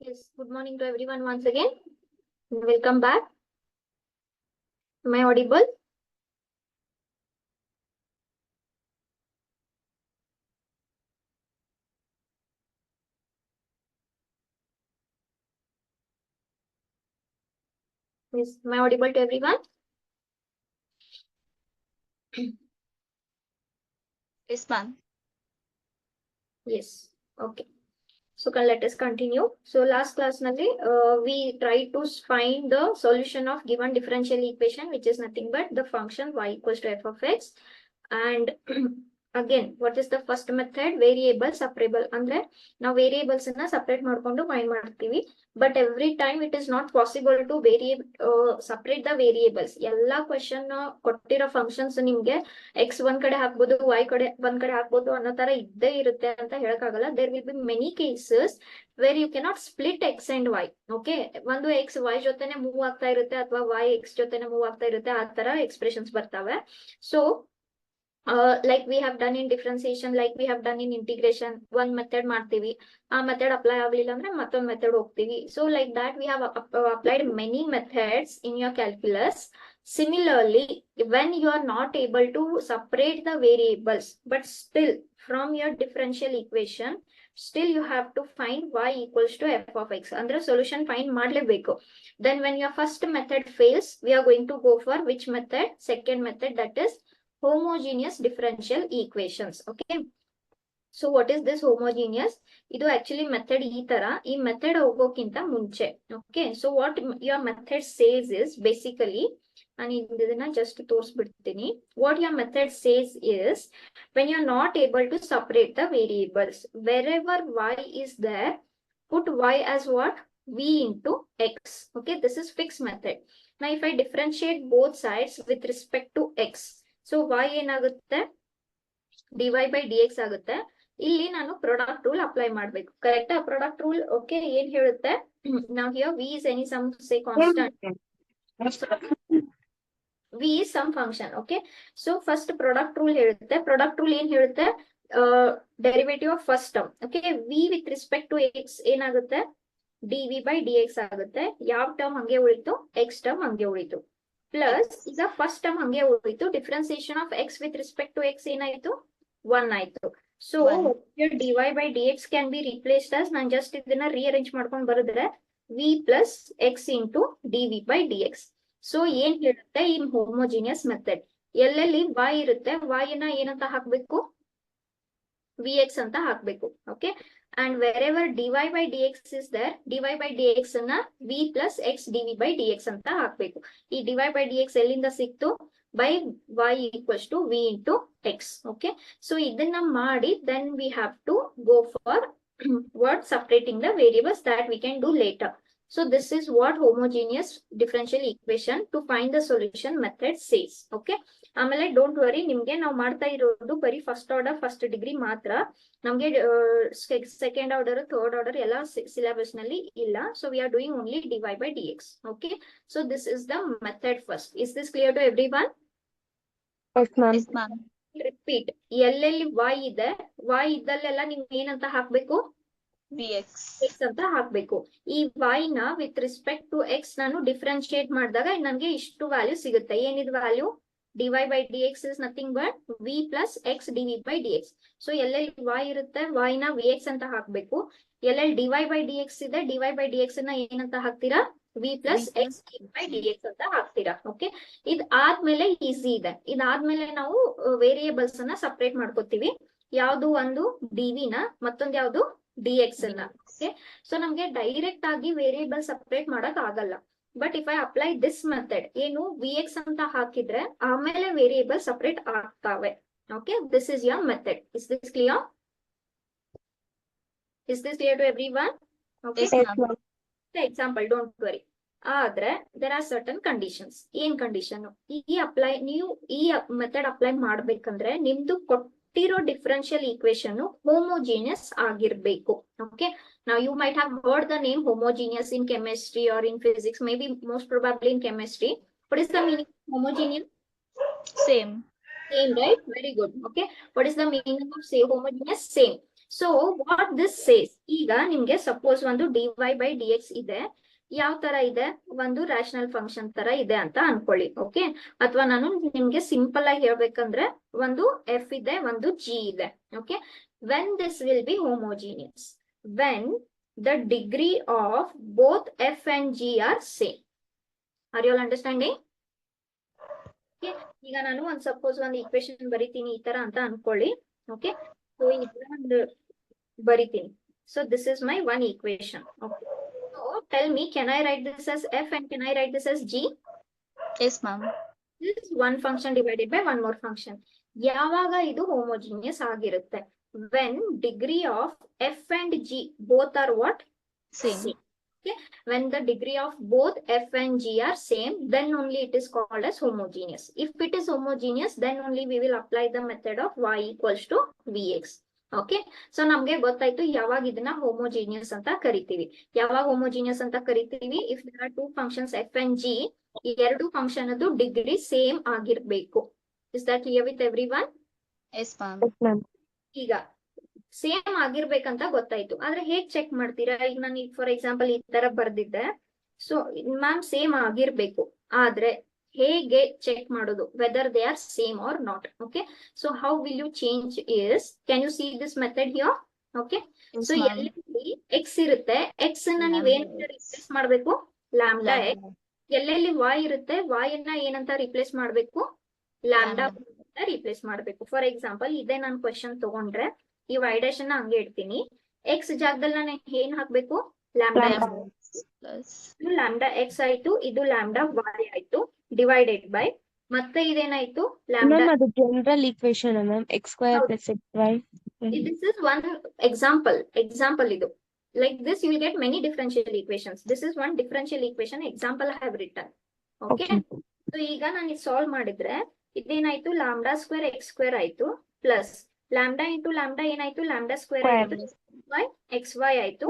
Yes, good morning to everyone once again. Welcome back. Am I audible? Yes, am I audible to everyone? Yes, ma'am. Yes. Okay. So let us continue. So last class nalli we tried to find the solution of given differential equation, which is nothing but the function y equals to f of x. And again, what is the first method? Variable separable. Andre now variables na separate ಮಾಡ್ಕೊಂಡು find ಮಾಡ್ತೀವಿ. But every time it is not possible to separate the variables. ಎಲ್ಲಾ question ಕೊಟ್ಟಿರೋ functions ನಿಮ್ಗೆ x ಒಂದ್ ಕಡೆ ಹಾಕ್ಬೋದು, y ಕಡೆ ಒಂದ್ ಕಡೆ ಹಾಕ್ಬೋದು ಅನ್ನೋ ತರ ಇದ್ದೇ ಇರುತ್ತೆ ಅಂತ ಹೇಳಕ್ಕಾಗಲ್ಲ. There will be many cases where you cannot split x and y. Okay, ಒಂದು x y ಜೊತೆನೆ ಮೂವ್ ಆಗ್ತಾ ಇರುತ್ತೆ ಅಥವಾ y x ಜೊತೆನೆ ಮೂವ್ ಆಗ್ತಾ ಇರುತ್ತೆ, ಆ ತರ ಎಕ್ಸ್ಪ್ರೆಷನ್ಸ್ ಬರ್ತವೆ. So like we have done in differentiation, like we have done in integration, one method ಮಾಡ್ತೀವಿ, ಆ ಮೆಥಡ್ ಅಪ್ಲೈ ಆಗ್ಲಿಲ್ಲ ಅಂದ್ರೆ ಮತ್ತೊಂದು ಮೆಥಡ್ ಹೋಗ್ತೀವಿ. So like that we have applied many methods in your calculus. Similarly, when you are not able to separate the variables, but still from your differential equation, still you have to find y equals to f of x. Andre solution find ಮಾಡ್ಲೇಬೇಕು. Then when your first method fails, we are going to go for which method? Second method, that is homogeneous differential equations. Okay, so what is this homogeneous? Idu actually method ee tara, ee method ಹೋಗೋಕ್ಕಿಂತ ಮುಂಚೆ. Okay, so what your method says is basically, ನಾನು ಇದನ್ನ just ತೋರಿಸ್ಬಿಡ್ತೀನಿ. What your method says is, when you are not able to separate the variables, wherever y is there, put y as what? V into x. Okay, this is fixed method. Now if I differentiate both sides with respect to x, so y ಏನಾಗುತ್ತೆ? dy by dx ಆಗುತ್ತೆ. ಇಲ್ಲಿ ನಾನು product rule apply ಮಾಡ್ಬೇಕು. ಕರೆಕ್ಟಾ? Product rule okay ಏನ್ ಹೇಳುತ್ತೆ? ನಾವು here v is any some say constant, v is some function. Okay, so first product rule ಹೇಳುತ್ತೆ. ಪ್ರಾಡಕ್ಟ್ ರೂಲ್ ಏನ್ ಹೇಳುತ್ತೆ? Derivative of first term. Okay, v with respect to x ಏನಾಗುತ್ತೆ? dv by dx ಆಗುತ್ತೆ. ಯಾವ term ಹಂಗೆ ಉಳಿತು? x term ಹಂಗೆ ಉಳಿತು. ಪ್ಲಸ್ ಈಗ ಫಸ್ಟ್ ಟರ್ಮ್ ಹಂಗೆ ಉಳಿತು, differentiation of x with respect to x ಏನಾಯ್ತು? 1 ಆಯ್ತು. So dy by dx can be replaced as, ನಾನು ಜಸ್ಟ್ ಇದನ್ನ ರೀಅರೇಂಜ್ ಮಾಡ್ಕೊಂಡು ಬರೆದ್ರೆ v plus x into dv by dx. So ಏನ್ ಹೇಳುತ್ತೆ ಈ ಹೋಮೋಜಿನಿಯಸ್ ಮೆಥಡ್? ಎಲ್ಲೆಲ್ಲಿ y ಇರುತ್ತೆ, y ನ ಏನಂತ ಹಾಕ್ಬೇಕು? vx ಅಂತ ಹಾಕ್ಬೇಕು. Okay, and wherever dy by dx is there, dy by dx ಅನ್ನ v plus x dv by dx ಅಂತ ಹಾಕ್ಬೇಕು. ಈ dy by dx ಎಲ್ಲಿಂದ ಸಿಕ್ತು? by y equals to v into x. Okay, so ಇದನ್ನ ಮಾಡಿ then we have to go for what? Separating the variables, that we can do later. So this is what homogeneous differential equation to find the solution method says. Okay, ಆಮೇಲೆ don't worry, ನಿಮ್ಗೆ ನಾವು ಮಾಡ್ತಾ ಇರೋದು ಬರೀ first order first degree ಮಾತ್ರ. ನಮ್ಗೆ second order third order ಎಲ್ಲ syllabus ನಲ್ಲಿ ಇಲ್ಲ. So we are doing only dy by dx. Okay, so this is the method first. Is this clear to everyone? Yes, ma'am. Repeat, ಎಲ್ಲೆಲ್ಲಿ y ಇದೆ, y ಇದ್ದಲ್ಲೆಲ್ಲ ನಿಮ್ಗೆ ಏನಂತ ಹಾಕ್ಬೇಕು? Vx. x ಅಂತ ಹಾಕ್ಬೇಕು. ಈ y ನ ವಿತ್ ರೆಸ್ಪೆಕ್ಟ್ ಟು x ನಾನು ಡಿಫ್ರೆನ್ಶಿಯೇಟ್ ಮಾಡಿದಾಗ ನನಗೆ ಇಷ್ಟು ವ್ಯಾಲ್ಯೂ ಸಿಗುತ್ತೆ. ಏನಿದ್ value? dy by dx is nothing but v plus x dv by dx. So ಎಲ್ಲೆಲ್ಲಿ y ಇರುತ್ತೆ, y ನ vx ಅಂತ ಹಾಕ್ಬೇಕು. ಎಲ್ಲೆಲ್ಲಿ dy by dx ಇದೆ, dy by dx ನ ಏನಂತ ಹಾಕ್ತೀರಾ? v plus x dv by dx ಅಂತ ಹಾಕ್ತೀರಾ. ಓಕೆ, ಇದ್ ಆದ್ಮೇಲೆ ಈಸಿ ಇದೆ. ಇದಾದ್ಮೇಲೆ ನಾವು ವೇರಿಯೇಬಲ್ಸ್ ಅನ್ನ ಸಪರೇಟ್ ಮಾಡ್ಕೋತೀವಿ. ಯಾವ್ದು? ಒಂದು dv ನ, ಮತ್ತೊಂದು ಯಾವ್ದು? dx ಅನ್ನ. ಓಕೆ, ಸೊ ನಮ್ಗೆ ಡೈರೆಕ್ಟ್ ಆಗಿ ವೇರಿಯೇಬಲ್ ಸಪರೇಟ್ ಮಾಡಕ್ ಆಗಲ್ಲ. But if I apply this method, ಏನು vx ಅಂತ ಹಾಕಿದ್ರೆ ಆಮೇಲೆ ವೇರಿಯೇಬಲ್ ಸಪರೇಟ್ ಆಗ್ತಾವೆ. Okay, this is your method. Is this clear? Is this clear to everyone? Okay, example, don't worry. ಆದ್ರೆ ದೇರ್ ಆರ್ ಸರ್ಟನ್ ಕಂಡೀಷನ್ಸ್. ಏನ್ condition? ನೀವು ಈ method apply ಮಾಡ್ಬೇಕಂದ್ರೆ ನಿಮ್ದು ಕೊಟ್ಟಿರೋ ಡಿಫರೆನ್ಷಿಯಲ್ ಈಕ್ವೇಶನ್ ಹೋಮೋಜಿನಿಯಸ್ ಆಗಿರ್ಬೇಕು. Okay, now you might have heard the name homogeneous in chemistry or in physics, maybe most probably in chemistry. What is the meaning of homogeneous? Same. Same, right? Very good. Okay, what is the meaning of say homogeneous? Same. So what this says, ಈಗ ನಿಮ್ಗೆ suppose ಒಂದು dy by dx ಇದೆ, ಯಾವ ತರ ಇದೆ, ಒಂದು rational function ತರ ಇದೆ ಅಂತ ಅನ್ಕೊಳ್ಳಿ. ಓಕೆ, ಅಥವಾ ನಾನು ನಿಮ್ಗೆ ಸಿಂಪಲ್ ಆಗಿ ಹೇಳ್ಬೇಕಂದ್ರೆ ಒಂದು f ಇದೆ, ಒಂದು g ಇದೆ. Okay, when this will be homogeneous, when the degree of both f and g are same. Are you all understanding? Okay, ಈಗ ನಾನು ಒಂದು ಸಪೋಸ್ ಒಂದು ಈಕ್ವೇಶನ್ ಬರಿತೀನಿ ಈ ತರ ಅಂತ ಅನ್ಕೊಳ್ಳಿ. ಓಕೆ, ಸೊ ಒಂದು ಬರಿತೀನಿ. So this is my one equation. Okay, so tell me, can I write this as f and can I write this as g? Yes, ma'am. This is one function divided by one more function. ಯಾವಾಗ ಇದು homogeneous ಆಗಿರುತ್ತೆ? When degree of f and g both are what? Same. Okay, when the degree of both f and g are same, then only it is called as homogeneous. If it is homogeneous, then only we will apply the method of y equals to vx. Okay, so ನಮ್ಗೆ ಗೊತ್ತಾಯ್ತು ಯಾವಾಗ ಇದನ್ನ homogeneous ಅಂತ ಕರಿತೀವಿ. ಯಾವಾಗ homogeneous ಅಂತ ಕರಿತೀವಿ? if there are two functions f and g, ಈ ಎರಡು ಫಂಕ್ಷನ್ ಅದು ಡಿಗ್ರಿ ಸೇಮ್ ಆಗಿರ್ಬೇಕು. Is that clear with everyone? Yes, ma'am. ಈಗ ಸೇಮ್ ಆಗಿರ್ಬೇಕಂತ ಗೊತ್ತಾಯ್ತು, ಆದ್ರೆ ಹೇಗ್ ಚೆಕ್ ಮಾಡ್ತೀರಾ? ಈಗ ನಾನು ಫಾರ್ ಎಕ್ಸಾಂಪಲ್ ಈ ತರ ಬರ್ದಿದ್ದೆ, ಸೊ ಮ್ಯಾಮ್ ಸೇಮ್ ಆಗಿರ್ಬೇಕು, ಆದ್ರೆ ಹೇಗೆ ಚೆಕ್ ಮಾಡೋದು whether they are same or not? Okay, so how will you change is, can you see this method here? Okay, so ಎಲ್ಲಿ ಎಕ್ಸ್ ಇರುತ್ತೆ, ಎಕ್ಸ್ ನ ನೀವೇನಂತ ರಿಪ್ಲೇಸ್ ಮಾಡ್ಬೇಕು? Lambda x. ಎಲ್ಲೆಲ್ಲಿ y ಇರುತ್ತೆ, y ಅನ್ನ ಏನಂತ ರಿಪ್ಲೇಸ್ ಮಾಡ್ಬೇಕು? ಲ್ಯಾಂಬ್ಡಾ ಅಂತ ರಿಪ್ಲೇಸ್ ಮಾಡ್ಬೇಕು. ಫಾರ್ ಎಕ್ಸಾಂಪಲ್ ಇದೇ ನಾನು ಕ್ವಶನ್ ತಗೊಂಡ್ರೆ ಈ y dash ಅನ್ನ ಹಂಗೆ ಇಡ್ತೀನಿ, ಎಕ್ಸ್ ಜಾಗದಲ್ಲಿ ನಾನು ಏನ್ ಹಾಕ್ಬೇಕು? Lambda X. ಇದು ಲ್ಯಾಂಬ್ಡಾ ಎಕ್ಸ್ ಆಯ್ತು, ಇದು ಲ್ಯಾಂಬ್ಡಾ y ಆಯ್ತು, ಡಿವೈಡೆಡ್ ಬೈ ಮತ್ತೆ ಇದೇನಾಯ್ತು? ಲ್ಯಾಂಬ್ಡಾ. ಅದು general equation ma'am, x square plus xy. This is one example ಇದು. Like this you will get many differential equations. This is one differential equation example I have written. Okay, so ಈಗ ನಾನು ಇದು solve ಮಾಡಿದ್ರೆ ಇದೇನಾಯ್ತು? Lambda square x square ಆಯ್ತು, plus lambda into lambda ಏನಾಯ್ತು? Lambda square ಆಯ್ತು, X y ಆಯ್ತು.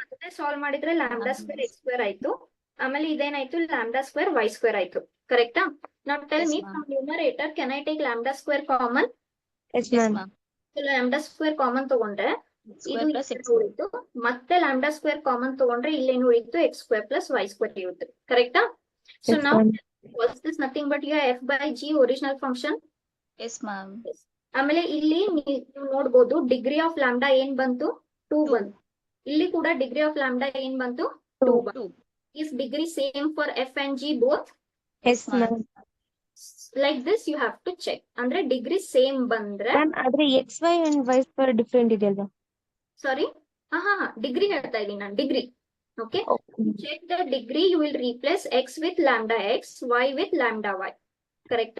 ಮತ್ತೆ solve ಮಾಡಿದ್ರೆ ಲ್ಯಾಂಬ್ಡಾ ಸ್ಕ್ವೇರ್ ಎಕ್ಸ್ ಸ್ಕ್ವೇರ್ ಆಯ್ತು, ಆಮೇಲೆ ಇದೇನಾಯ್ತು? ಲ್ಯಾಂಬ್ಡಾ ಸ್ಕ್ವೇರ್ ವೈ ಸ್ಕ್ವೇರ್ ಆಯ್ತು. ಕರೆಕ್ಟಾ? Now tell me, from numerator can I take lambda square common? Yes, ma'am. Lambda square common ತಗೊಂಡ್ರೆ ಇದು ಉಳಿತು, ಮತ್ತೆ ಲ್ಯಾಂಬ್ಡಾ ಸ್ಕ್ವೇರ್ ಕಾಮನ್ ತಗೊಂಡ್ರೆ ಇಲ್ಲೇನು ಉಳಿತು? X square plus y square ಇರುತ್ತೆ. ಕರೆಕ್ಟಾ? ಸೊ ನಾವು was this nothing but your f by g original function? Yes, ma'am. ಆಮೇಲೆ ಇಲ್ಲಿ ನೀವು ನೋಡ್ಬೋದು ಡಿಗ್ರಿ ಆಫ್ ಲ್ಯಾಂಬ್ಡಾ ಏನ್ ಬಂತು? 2 ಬಂತು. ಇಲ್ಲಿ ಕೂಡ ಡಿಗ್ರಿ ಆಫ್ ಲ್ಯಾಂಬ್ಡಾ ಏನ್ ಬಂತು? 2 ಬಂತು. Is degree same for f and g both? Yes, ma'am. Like this you have to check. ಅಂದ್ರೆ ಡಿಗ್ರಿ ಸೇಮ್ ಬಂದ್ರೆ ಆದ್ರೆ xy and y square different ಇದೆ ಅಲ್ವಾ? ಸಾರಿ, ಡಿಗ್ರಿ ಹೇಳ್ತಾ ಇದೀನಿ ನಾನು, degree. Okay, check the degree, you will replace x with lambda x, y with lambda y. Correct?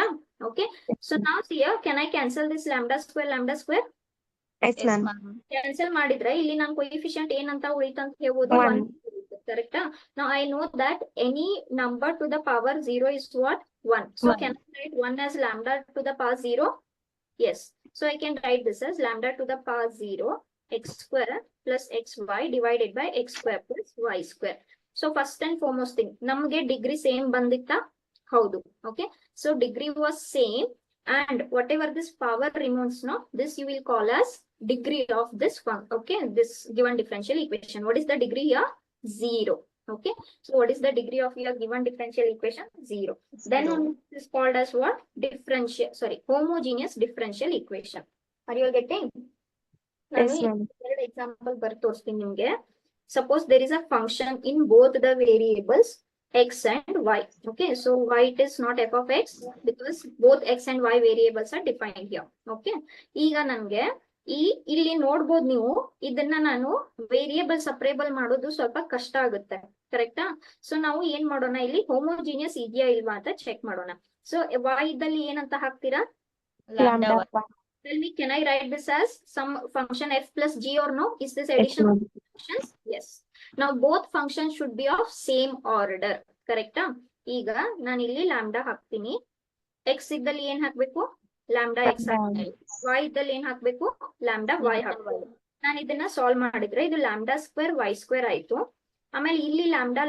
Okay, so now see here, can I cancel this lambda square? Yes, ma'am. Cancel ಮಾಡಿದ್ರೆ ಇಲ್ಲಿ ನಾನು coefficient ಏನಂತ ಉಳಿತು ಅಂತ ಹೇಳ್ಬೋದು? 1. Correct? Now I know that any number to the power 0 is what? 1. So can I write 1 as lambda to the power 0? Yes. So I can write this as lambda to the power 0 x square plus xy divided by x square plus y square. So first and foremost thing, ನಮಗೆ degree same ಬಂದಿತ್ತಾ? ಹೌದು. Okay, so degree was same, and whatever this power remains, no, this you will call as degree of this one. Okay, this given differential equation. What is the degree here? 0. Okay, so what is the degree of your given differential equation? 0. Then this is called as what? Homogeneous differential equation. Are you all getting? Yes, ma'am. Example ಬರ್ ತೋರಿಸ್ತೀನಿ ನಿಮ್ಗೆ. Suppose there is a function in both the variables x and y. Okay, so y it is not f of x because both x and y variables are defined here. Okay, ಈಗ ನನ್ಗೆ ಇಲ್ಲಿ ನೋಡ್ಬೋದು ನೀವು, ಇದನ್ನ ನಾನು variable ಸಪರೇಬಲ್ ಮಾಡೋದು ಸ್ವಲ್ಪ ಕಷ್ಟ ಆಗುತ್ತೆ. ಕರೆಕ್ಟಾ? ಸೊ ನಾವು ಏನ್ ಮಾಡೋಣ, ಇಲ್ಲಿ ಹೋಮೋಜಿನಿಯಸ್ ಇದೆಯಾ ಇಲ್ವಾ ಅಂತ ಚೆಕ್ ಮಾಡೋಣ. ಸೊ y ಇದ್ದಲ್ಲಿ ಏನಂತ ಹಾಕ್ತೀರಾ? Lambda y. Tell me, can I write this as some function f plus g or no? Is this addition of functions? Yes. Now both functions should be of same order. Correct? ಈಗ ನಾನು ಇಲ್ಲಿ lambda ಹಾಕ್ತೀನಿ. x ಇದ್ದಲ್ಲಿ ಏನ್ ಹಾಕ್ಬೇಕು? Lambda x ಹಾಕ್ತೀನಿ. y ಇದ್ದಲ್ಲಿ ಏನ್ ಹಾಕ್ಬೇಕು? ಲ್ಯಾಂಬ್ಡಾ y ಹಾಕ್ಬೇಕು. ನಾನು ಇದನ್ನ ಸಾಲ್ವ್ ಮಾಡಿದ್ರೆ ಇದು ಲ್ಯಾಂಬ್ಡಾ ಸ್ಕ್ವೇರ್ y ಸ್ಕ್ವೇರ್ ಆಯ್ತು. ಆಮೇಲೆ ಇಲ್ಲಿ ಲ್ಯಾಂಬ್ಡಾ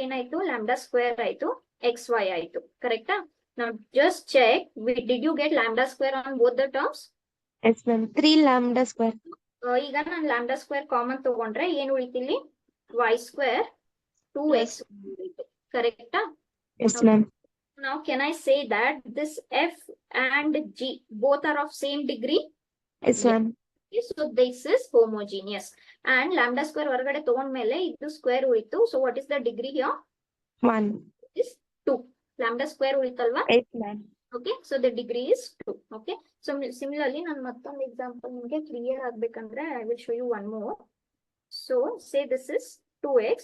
ಏನಾಯ್ತು? ಲ್ಯಾಂಬ್ಡಾ ಸ್ಕ್ವೇರ್ ಆಯ್ತು, xy ಆಯ್ತು. ಕರೆಕ್ಟಾ? Now just check, did you get lambda square on both the terms? Yes, ma'am. 3 lambda square. ಈಗ ನಾನು ಲ್ಯಾಂಬ್ಡಾ ಸ್ಕ್ವೇರ್ ಕಾಮನ್ ತಗೊಂಡ್ರೆ ಏನ್ ಉಳಿತು ಇಲ್ಲಿ y ಸ್ಕ್ವೇರ್ 2x ಉಳಿತು ಕರೆಕ್ಟಾ. Yes, ma'am. Now can I say that this f and g both are of same degree? Yes, ma'am. So this is homogeneous. And lambda square ಹೊರಗಡೆ ತಗೊಂಡ್ಮೇಲೆ ಇದು square ಉಳಿತು. So what is the degree here? 1. Is 2. Lambda square ಉಳಿತಲ್ವಾ? Yes, ma'am. Okay, so the degree is 2. Okay, so similarly ನಾನು ಮತ್ತೊಂದು example ನಿಮಗೆ clear ಆಗ್ಬೇಕಂದ್ರೆ I will show you one more. So say this is 2x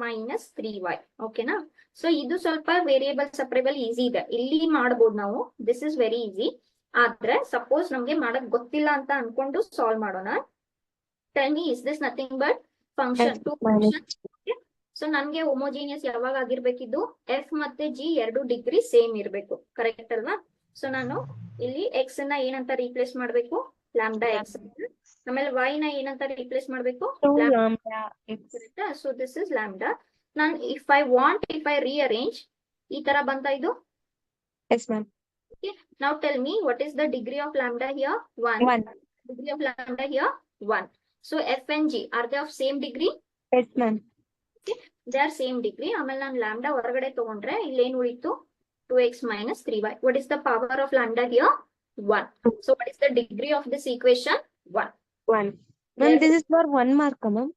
minus 3y. ಓಕೆನಾ. So ಇದು ಸ್ವಲ್ಪ variable separable easy ಇದೆ, ಇಲ್ಲಿ ಮಾಡಬಹುದು ನಾವು. This is very easy. ಆದ್ರೆ ಸಪೋಸ್ ನಮ್ಗೆ ಮಾಡಕ್ ಗೊತ್ತಿಲ್ಲ ಅಂತ ಅನ್ಕೊಂಡು ಸಾಲ್ವ್ ಮಾಡೋಣ. Tell me, is this nothing but function to function. So ನನ್ಗೆ ಹೋಮೋಜಿನಿಯಸ್ ಯಾವಾಗ ಆಗಿರ್ಬೇಕಿದ್ದು ಎಫ್ ಮತ್ತೆ ಜಿ ಎರಡು ಡಿಗ್ರಿ ಸೇಮ್ ಇರ್ಬೇಕು, ಕರೆಕ್ಟ್ ಅಲ್ವಾ. ಸೊ ನಾನು ಇಲ್ಲಿ ಎಕ್ಸ್ ನ ಏನಂತ ರೀಪ್ಲೇಸ್ ಮಾಡ್ಬೇಕು, ಲ್ಯಾಂಬ್ಡಾ ಎಕ್ಸ್. ಆಮೇಲೆ y ನ ಏನಂತ ರೀಪ್ಲೇಸ್ ಮಾಡ್ಬೇಕು, 2 lambda x. ಕರೆಕ್ಟಾ. So this is lambda. ನಾನು ಇಫ್ ಐ ರಿಅರೇಂಜ್ ಈ ತರ ಬಂತ ಇದು. Yes, ma'am. Okay, now tell me what is the degree of lambda here? 1. 1. Degree of lambda here 1. So f and g, are they of same degree? Yes, ma'am. Okay, they are same degree. ಆಮೇಲೆ ನಾನು lambda ಹೊರಗಡೆ ತಗೊಂಡ್ರೆ ಇಲ್ಲಿ ಏನು ಉಳಿತು, 2x minus 3y. What is the power of lambda here? 1. So what is the degree of this equation? 1. 1. Ma'am, this is for 1 mark, ma'am.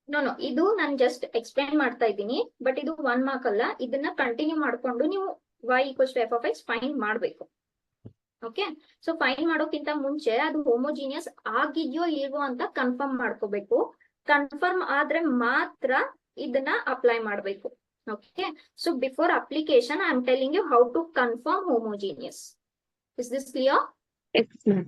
No, ಇದು ನಾನು just explain ಮಾಡ್ತಾ ಇದ್ದೀನಿ, ಬಟ್ ಇದು 1 ಮಾರ್ಕ್ ಅಲ್ಲ. ಇದನ್ನ ಕಂಟಿನ್ಯೂ ಮಾಡ್ಕೊಂಡು ನೀವು y equals to f of x find ಮಾಡ್ಬೇಕು. ಓಕೆ, ಸೊ ಫೈಂಡ್ ಮಾಡೋಕ್ಕಿಂತ ಮುಂಚೆ ಅದು ಹೋಮೋಜಿನಿಯಸ್ ಆಗಿದ್ಯೋ ಇಲ್ವೋ ಅಂತ ಕನ್ಫರ್ಮ್ ಮಾಡ್ಕೋಬೇಕು. ಕನ್ಫರ್ಮ್ ಆದ್ರೆ ಮಾತ್ರ ಇದನ್ನ ಅಪ್ಲೈ ಮಾಡ್ಬೇಕು. Okay, so before application I am telling you how to confirm homogeneous. Is this clear? Yes, ma'am.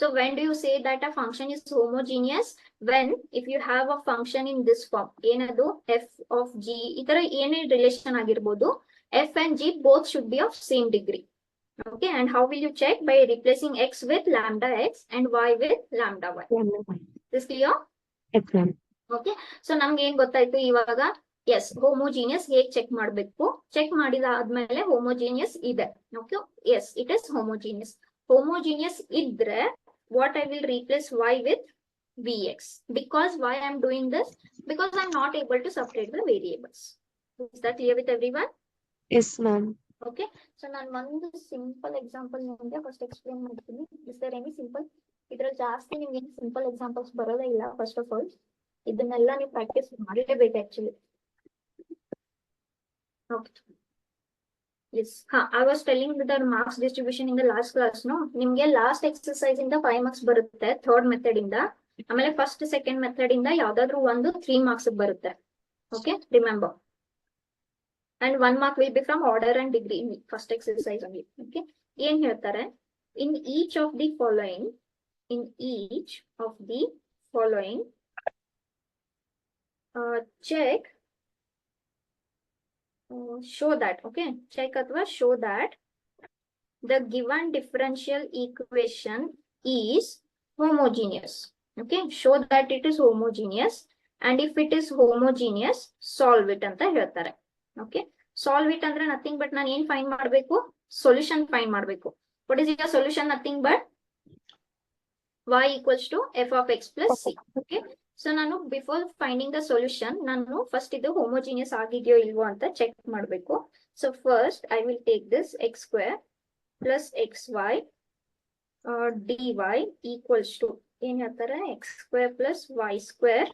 So when do you say that a function is homogeneous? When if you have a function in this form, ಏನದು f of g, ಈ ತರ ಏನೇ relation ಆಗಿರ್ಬೋದು, f and g both should be of same degree. Okay, and how will you check? By replacing x with lambda x and y with lambda y. Is clear? Yes, ma'am. Okay, so ನಮ್ಗೆ ಏನ್ ಗೊತ್ತಾಯ್ತು ಇವಾಗ, yes homogeneous ಹೇಗ್ check ಮಾಡ್ಬೇಕು, check ಮಾಡಿದ ಆದ್ಮೇಲೆ homogeneous ಇದೆ. Okay, yes it is homogeneous. Homogeneous ಇದ್ರೆ what I will replace y with vx. Because why I am doing this? Because I am not able to separate the variables. Is that clear with everyone? Yes, ma'am. Okay, so ನಾನು ಒಂದು simple example ನಿಮಗೆ first explain ಮಾಡ್ತೀನಿ. Is there any simple? ಇದ್ರಲ್ಲಿ ಜಾಸ್ತಿ ನಿಮ್ಗೆ ಏನು simple examples ಬರೋದೇ ಇಲ್ಲ. ಫಸ್ಟ್ ಆಫ್ ಆಲ್ ಇದನ್ನೆಲ್ಲ ನೀವು ಪ್ರಾಕ್ಟೀಸ್ ಮಾಡಲೇಬೇಕು actually. Okay, yes, I was telling the marks distribution in the last class. No, ನಿಮ್ಗೆ ಲಾಸ್ಟ್ ಎಕ್ಸರ್ಸೈಸ್ ಇಂದ 5 marks ಬರುತ್ತೆ ಥರ್ಡ್ ಮೆಥಡ್ ಇಂದ. ಆಮೇಲೆ ಫಸ್ಟ್ ಸೆಕೆಂಡ್ ಮೆಥಡ್ ಇಂದ ಯಾವ್ದಾದ್ರು ಒಂದು 3 marks ಬರುತ್ತೆ. Okay, remember. And 1 mark will be from order and degree in first exercise only. Okay, ಏನ್ ಹೇಳ್ತಾರೆ, in each of the following check show that, okay, check ಅಥವಾ show that the given differential equation is homogeneous. Okay, show that it is homogeneous, and if it is homogeneous solve it ಅಂತ ಹೇಳ್ತಾರೆ. Okay, solve it ಅಂದ್ರೆ nothing but ನಾನು ಏನ್ find ಮಾಡಬೇಕು, solution find ಮಾಡಬೇಕು. what is your solution? Nothing but y equals to f of x plus c. Okay, so ನಾನು before finding the solution ನಾನು first ಇದು ಹೋಮೋಜಿನಿಯಸ್ ಆಗಿದೆಯೋ ಇಲ್ವೋ ಅಂತ ಚೆಕ್ ಮಾಡಬೇಕು. So first I will take this x square plus x y d y equals to ಏನ್ ಹೇಳ್ತಾರೆ, x square plus y square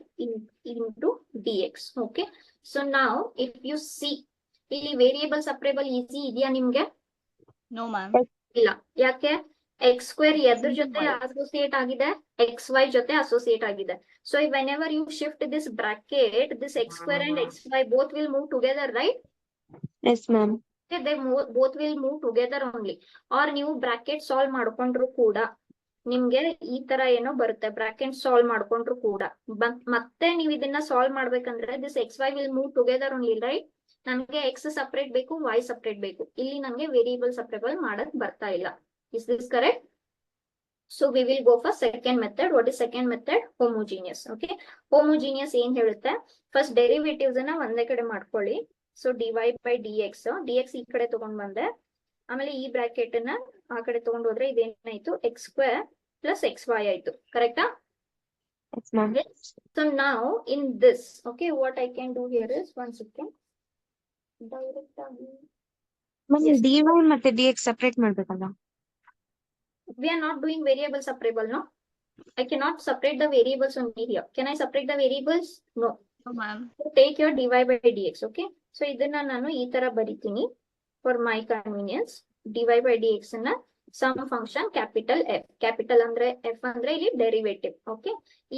into d x. Okay, so ನಾವು if you see ಇಲ್ಲಿ variable separable easy ಇದೆಯಾ ನಿಮ್ಗೆ? No, ma'am. ಇಲ್ಲ. ಯಾಕೆ? X square ಎದ್ರ ಜೊತೆ ಅಸೋಸಿಯೇಟ್ ಆಗಿದೆ, ಎಕ್ಸ್ ವೈ ಜೊತೆ ಅಸೋಸಿಯೇಟ್ ಆಗಿದೆ. So whenever you shift this bracket, this x square and xy both will move together, right? Yes, ma'am. Okay, they both will move together only. or ನೀವು bracket solve ಮಾಡ್ಕೊಂಡ್ರು ಕೂಡ ನಿಮ್ಗೆ ಈ ತರ ಏನೋ ಬರುತ್ತೆ, ಬ್ರಾಕೆಟ್ ಸಾಲ್ವ್ ಮಾಡ್ಕೊಂಡ್ರು ಕೂಡ. ಮತ್ತೆ ನೀವು ಇದನ್ನ ಸಾಲ್ವ್ ಮಾಡ್ಬೇಕಂದ್ರೆ this xy will move together only, right? ನನ್ಗೆ ಎಕ್ಸ್ ಸಪರೇಟ್ ಬೇಕು, ವೈ ಸಪರೇಟ್ ಬೇಕು. ಇಲ್ಲಿ ನನ್ಗೆ ವೇರಿಯೇಬಲ್ ಸಪರೇಬಲ್ ಮಾಡಕ್ ಬರ್ತಾ ಇಲ್ಲ. Is this correct? So we will go for second method. What is second method? Homogeneous. Okay, homogeneous ಏನ್ ಹೇಳುತ್ತೆ, ಫಸ್ಟ್ ಡೆರಿವೇಟಿವ್ಸ್ ಅನ್ನ ಒಂದೇ ಕಡೆ ಮಾಡ್ಕೊಳ್ಳಿ. So dy by dx, dx ಈ ಕಡೆ ತಗೊಂಡ್ ಬಂದೆ, ಆಮೇಲೆ ಈ ಬ್ರಾಕೆಟ್ ಅನ್ನ ಆ ಕಡೆ ತಗೊಂಡ್ ಹೋದ್ರೆ ಇದೇನಾಯ್ತು, x square plus x y ಆಯ್ತು. ಕರೆಕ್ಟಾ? Yes, ma'am. Yes. So now in this, okay, what I can do here is one second. Direct Ma'am, Yes. dy ಮತ್ತೆ dx separate ಮಾಡ್ಬೇಕಲ್ಲ? We are not doing variable separable, no? I cannot separate the variables only here. Can I separate the variables? No. No, ma'am. So take your dy by dx, okay? So ಇದನ್ನ ನಾನು ಈ ತರ ಬರಿತೀನಿ for my convenience. dy by dx ಅನ್ನ some function capital F. Capital ಅಂದ್ರೆ f ಅಂದ್ರೆ ಇಲ್ಲಿ derivative. Okay,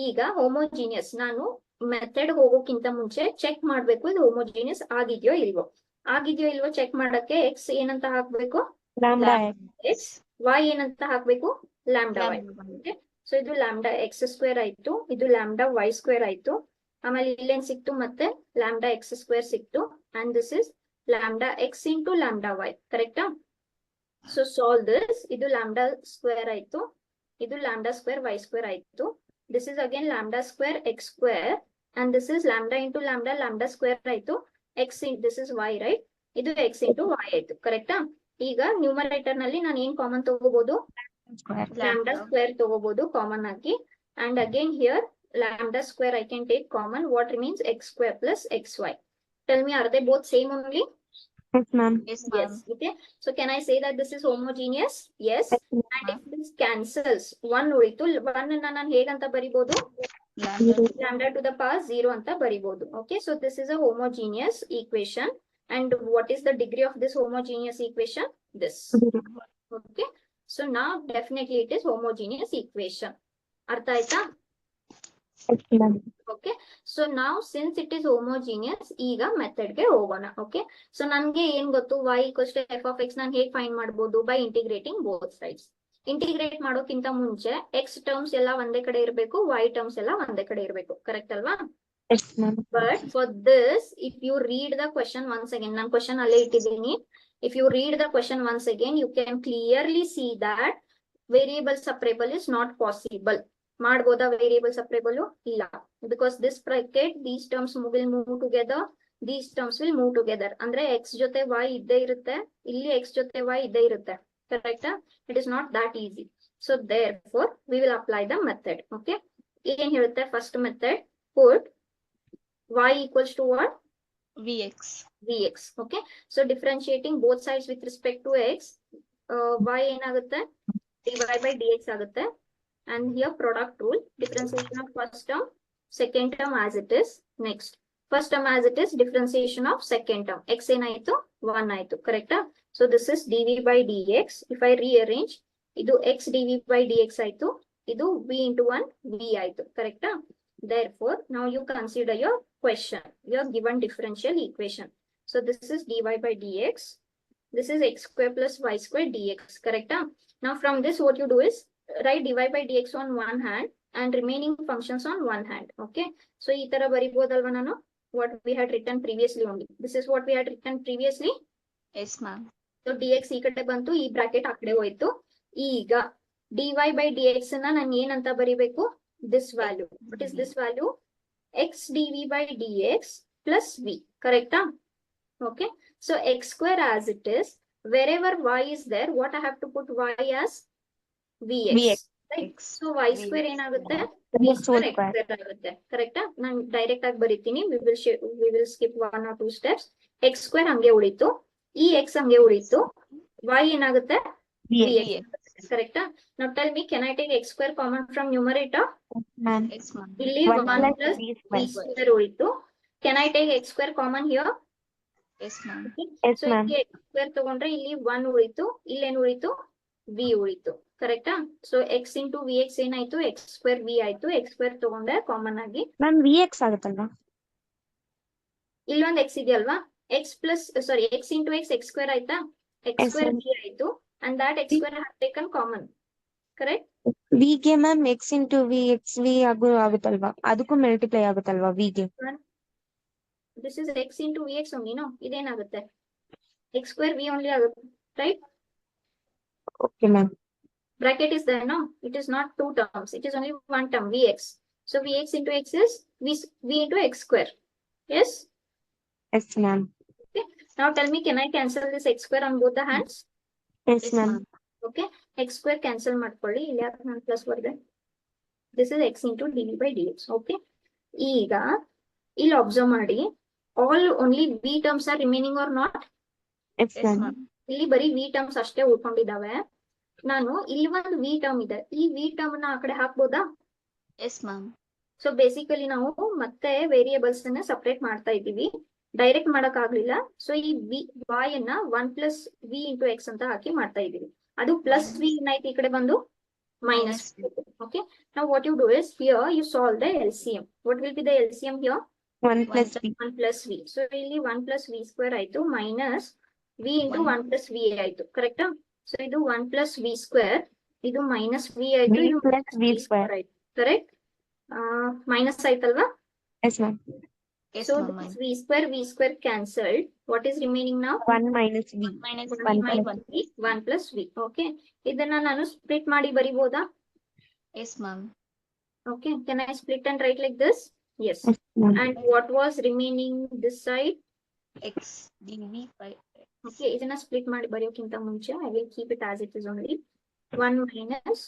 ಈಗ ಹೋಮೋಜಿನಿಯಸ್ ನಾನು ಮೆಥಡ್ ಹೋಗೋಕ್ಕಿಂತ ಮುಂಚೆ ಚೆಕ್ ಮಾಡ್ಬೇಕು ಇದು ಹೋಮೋಜಿನಿಯಸ್ ಆಗಿದೆಯೋ ಇಲ್ವೋ. ಆಗಿದೆಯೋ ಇಲ್ವೋ ಚೆಕ್ ಮಾಡಕ್ಕೆ ಎಕ್ಸ್ ಏನಂತ ಹಾಕ್ಬೇಕು, Lambda ಎಕ್ಸ್, ವೈ ಏನಂತ ಹಾಕ್ಬೇಕು, ಲ್ಯಾಂಬ್ಡಾ ವೈ. Lambda. ಸೊ ಇದು ಲ್ಯಾಂಬ್ಡಾ ಎಕ್ಸ್ ಸ್ಕ್ವೇರ್ ಆಯ್ತು, ಇದು ಲ್ಯಾಂಬ್ಡಾ ವೈ ಸ್ಕ್ವೇರ್ ಆಯ್ತು. ಆಮೇಲೆ ಇಲ್ಲೇನ್ ಸಿಕ್ತು, ಮತ್ತೆ ಲ್ಯಾಂಬ್ಡಾ ಎಕ್ಸ್ ಸ್ಕ್ವೇರ್ ಸಿಕ್ತು. And this is lambda x into lambda y. ಕರೆಕ್ಟಾ? So solve this. ಇದು ಲ್ಯಾಂಬ್ಡಾ ಸ್ಕ್ವೇರ್ ಆಯ್ತು, ಇದು ಲ್ಯಾಂಬ್ಡಾ ಸ್ಕ್ವೇರ್ ವೈ ಸ್ಕ್ವೇರ್ ಆಯ್ತು. This is again lambda square x square and this is lambda into lambda, lambda square ಆಯ್ತು. X this is y, right? ಇದು x into y ಆಯ್ತು. ಕರೆಕ್ಟಾ? ಈಗ numerator ನಲ್ಲಿ ನಾನು ಏನ್ ಕಾಮನ್ ತಗೋಬಹುದು, square. lambda square ತಗೋಬಹುದು ಕಾಮನ್ ಆಗಿ. and again here lambda square I can take common. What remains? X square plus xy. Tell me, are they both same only? Yes, ma'am. Yes, ma'am. Yes. Okay, so can I say that this is homogeneous? Yes. And if this cancels, one ಉಳಿತು, one ನಾನು ಹೇಗಂತ ಬರಿಬಹುದು, Lambda. lambda to the power 0 ಅಂತ ಬರಿಬಹುದು. Okay, so this is a homogeneous equation. And what is the degree of this homogeneous equation? This. Okay, so now definitely it is homogeneous equation. ಅರ್ಥ ಆಯ್ತಾ? Yes, ma'am. Okay, so now since it is homogeneous, ಈಗ method ಗೆ ಹೋಗೋಣ. Okay, so ನನ್ಗೆ ಏನ್ ಗೊತ್ತು, y equals to f of x ನಾನು ಹೇಗೆ ಫೈಂಡ್ ಮಾಡಬಹುದು, by integrating both sides. Integrate ಮಾಡೋಕ್ಕಿಂತ ಮುಂಚೆ ಎಕ್ಸ್ ಟರ್ಮ್ಸ್ ಎಲ್ಲ ಒಂದೇ ಕಡೆ ಇರಬೇಕು, y ಟರ್ಮ್ಸ್ ಎಲ್ಲ ಒಂದೇ ಕಡೆ ಇರಬೇಕು. ಕರೆಕ್ಟ್ ಅಲ್ವಾ? Yes, ma'am. But for this, if you read the question once again, ನಾನು ಕ್ವಶನ್ ಅಲ್ಲೇ ಇಟ್ಟಿದ್ದೀನಿ. If you read the question once again, you can clearly see that variable separable is not possible. ಮಾಡ್ಬೋದಾ variable ಸಪರೇಬಲ್? ಇಲ್ಲ. Because this bracket, these terms will move together, these terms will move together. ಅಂದ್ರೆ X ಜೊತೆ y ಇದ್ದೇ ಇರುತ್ತೆ, ಇಲ್ಲಿ X ಜೊತೆ y ಇದ್ದೇ ಇರುತ್ತೆ. ಕರೆಕ್ಟಾ? It is not that easy. So therefore we will apply the method. Okay, ಏನ್ ಹೇಳುತ್ತೆ first method? Put y equals to what? Vx. Vx. Okay, so differentiating both sides with respect to x, y ಏನಾಗುತ್ತೆ, dy by dx ಆಗುತ್ತೆ. And here product rule, differentiation of first term, second term as it is. Next, first term as it is, differentiation of second term. X ಏನಾಯ್ತು, 1 ಆಯ್ತು. ಕರೆಕ್ಟಾ? So this is dv by dx. If I rearrange, ಇದು x dv by dx ಆಯ್ತು, ಇದು v into 1 v ಆಯ್ತು. ಕರೆಕ್ಟಾ? Therefore, now you consider your question. You are given differential equation. So this is dy by dx. This is x square plus y square dx. Correct? Now from this, what you do is write dy by dx on one hand and remaining functions on one hand. Okay. So ಈ ತರ ಬರಿಬೋದಲ್ವಾ ನಾನು, what we had written previously only. This is what we had written previously. Yes, ma'am. So dx ಈ ಕಡೆ ಬಂತು, ಈ bracket ಆ ಕಡೆ ಹೋಯ್ತು. ಈಗ dy by dx ನ ನಾನು ಏನಂತ ಬರಿಬೇಕು, this value. What is this value? X dv by dx plus v. Correct? Okay, so x square as it is, wherever y is there, what I have to put y as? Vx. Vx. Right? X. So y square ಏನಾಗುತ್ತೆ, v Vx square whole x square. square ಆಗುತ್ತೆ. ಕರೆಕ್ಟಾ? ನಾನು direct ಆಗಿ ಬರೀತೀನಿ. we will skip 1 or 2 steps. x square ಹಂಗೆ ಉಳಿತು, ಈ x ಹಂಗೆ ಉಳಿತು, y ಏನಾಗುತ್ತೆ, Vx. vx. Correct? Now tell me, can I take x square common from numerator? Ma'am. Yes, ma'am. ಇಲ್ಲಿ 1 1 plus plus v v square. square ಉಳಿತು. Can I take x square common here? Yes, ma'am. Yes, So ma'am. ಇಲ್ಲಿ x square ತಗೊಂಡ್ರೆ ಇಲ್ಲಿ 1 ಉಳಿತು, ಇಲ್ಲೇನು ಉಳಿತು, v ಉಳಿತು. ಕರೆಕ್ಟಾ? ಸೊ x ಇಂಟು vx ಏನಾಯ್ತು, x square v ಆಯ್ತು. x square ತಗೊಂಡ್ರೆ ಕಾಮನ್ ಆಗಿ Ma'am, Vx ಆಗುತ್ತಲ್ವಾ? ಇಲ್ಲೊಂದು x ಇದೆಯಲ್ವಾ, x ಪ್ಲಸ್ ಸಾರಿ x into x x square ಆಯ್ತಾ, x Yes, square ma'am. v ಆಯ್ತು. And that x square have taken common. Correct? V ಗೆ ma'am x into v x v ಆಗುತ್ತಲ್ವಾ, ಅದಕ್ಕೂ multiply ಆಗುತ್ತಲ್ವಾ v ಗೆ? This is x into vx only, no? ಇದೇನಾಗುತ್ತೆ, x square v only ಆಗುತ್ತೆ. Right? Okay, ma'am. Bracket is there, no? It is not two terms. It is only one term, vx. So vx into x is v into x square. Yes? Yes, ma'am. Okay. Now tell me, can I cancel this x square on both the hands? Yes, Yes, ma'am. ma'am. Okay. X square cancel ಮಾಡ್ಕೊಳ್ಳಿ. ಇಲ್ಲಿ ಯಾಕೆ ನಾನು plus ಬರ್ದೆ? This is x into d v by d x. Okay, ಈಗ ಇಲ್ಲಿ observe ಮಾಡಿ, all only v terms are remaining or not? Yes Yes, ma'am. ma'am. ಇಲ್ಲಿ ಬರೀ ವಿ ಟರ್ಮ್ಸ್ ಅಷ್ಟೇ ಉಳ್ಕೊಂಡಿದ್ದಾವೆ. ನಾನು ಇಲ್ಲಿ ಒಂದು ವಿ ಟರ್ಮ್ ಇದೆ, ಈ ವಿ ಟರ್ಮ್ ನ ಆ ಕಡೆ ಹಾಕ್ಬೋದಾ? Yes, ma'am. ಸೊ ಬೇಸಿಕಲಿ ನಾವು ಮತ್ತೆ ವೇರಿಯೇಬಲ್ಸ್ ಅನ್ನ ಸಪರೇಟ್ ಮಾಡ್ತಾ ಇದ್ದೀವಿ, ಡೈರೆಕ್ಟ್ ಮಾಡಕ್ ಆಗ್ಲಿಲ್ಲ. ಸೊ ಈ ವಿ ವಾಯ್ ಅನ್ನ 1 + ವಿ ಇಂಟು ಎಕ್ಸ್ ಅಂತ ಹಾಕಿ ಮಾಡ್ತಾ ಇದೀವಿ. ಅದು ಪ್ಲಸ್ ವಿ ಏನಾಯ್ತು, ಈ ಕಡೆ ಬಂದು ಮೈನಸ್. ಓಕೆ, ನಾವು what you do is here you solve the L C M. What will be the L C M here? 1 + v. 1 + v. So ಇಲ್ಲಿ 1 + ವಿ ಸ್ಕ್ವೇರ್ ಆಯ್ತು, ಮೈನಸ್ ವಿ ಇಂಟು 1 + ವಿ ಆಯ್ತು. ಕರೆಕ್ಟಾ? So ಇದು 1 + v square, ಇದು minus v ಆಯ್ತು, v ಇದು plus v square. ಆಯ್ತು. Correct? Minus ಆಯ್ತಲ್ವಾ? Yes ma'am. Yes, So ma'am. this v square cancelled. What is remaining now? 1 minus v. Minus One v by minus 1. 1 plus v. Okay. ಇದನ್ನ ನಾನು split ಮಾಡಿ ಬರಿಬೋದಾ? Yes, ma'am. Okay. Can I split and write like this? Yes. Yes, ma'am. And what was remaining this side? X dv by x. Okay. ಇದನ್ನ split ಮಾಡಿ ಬರೆಯೋಕ್ಕಿಂತ ಮುಂಚೆ I will keep it as it is only. 1 minus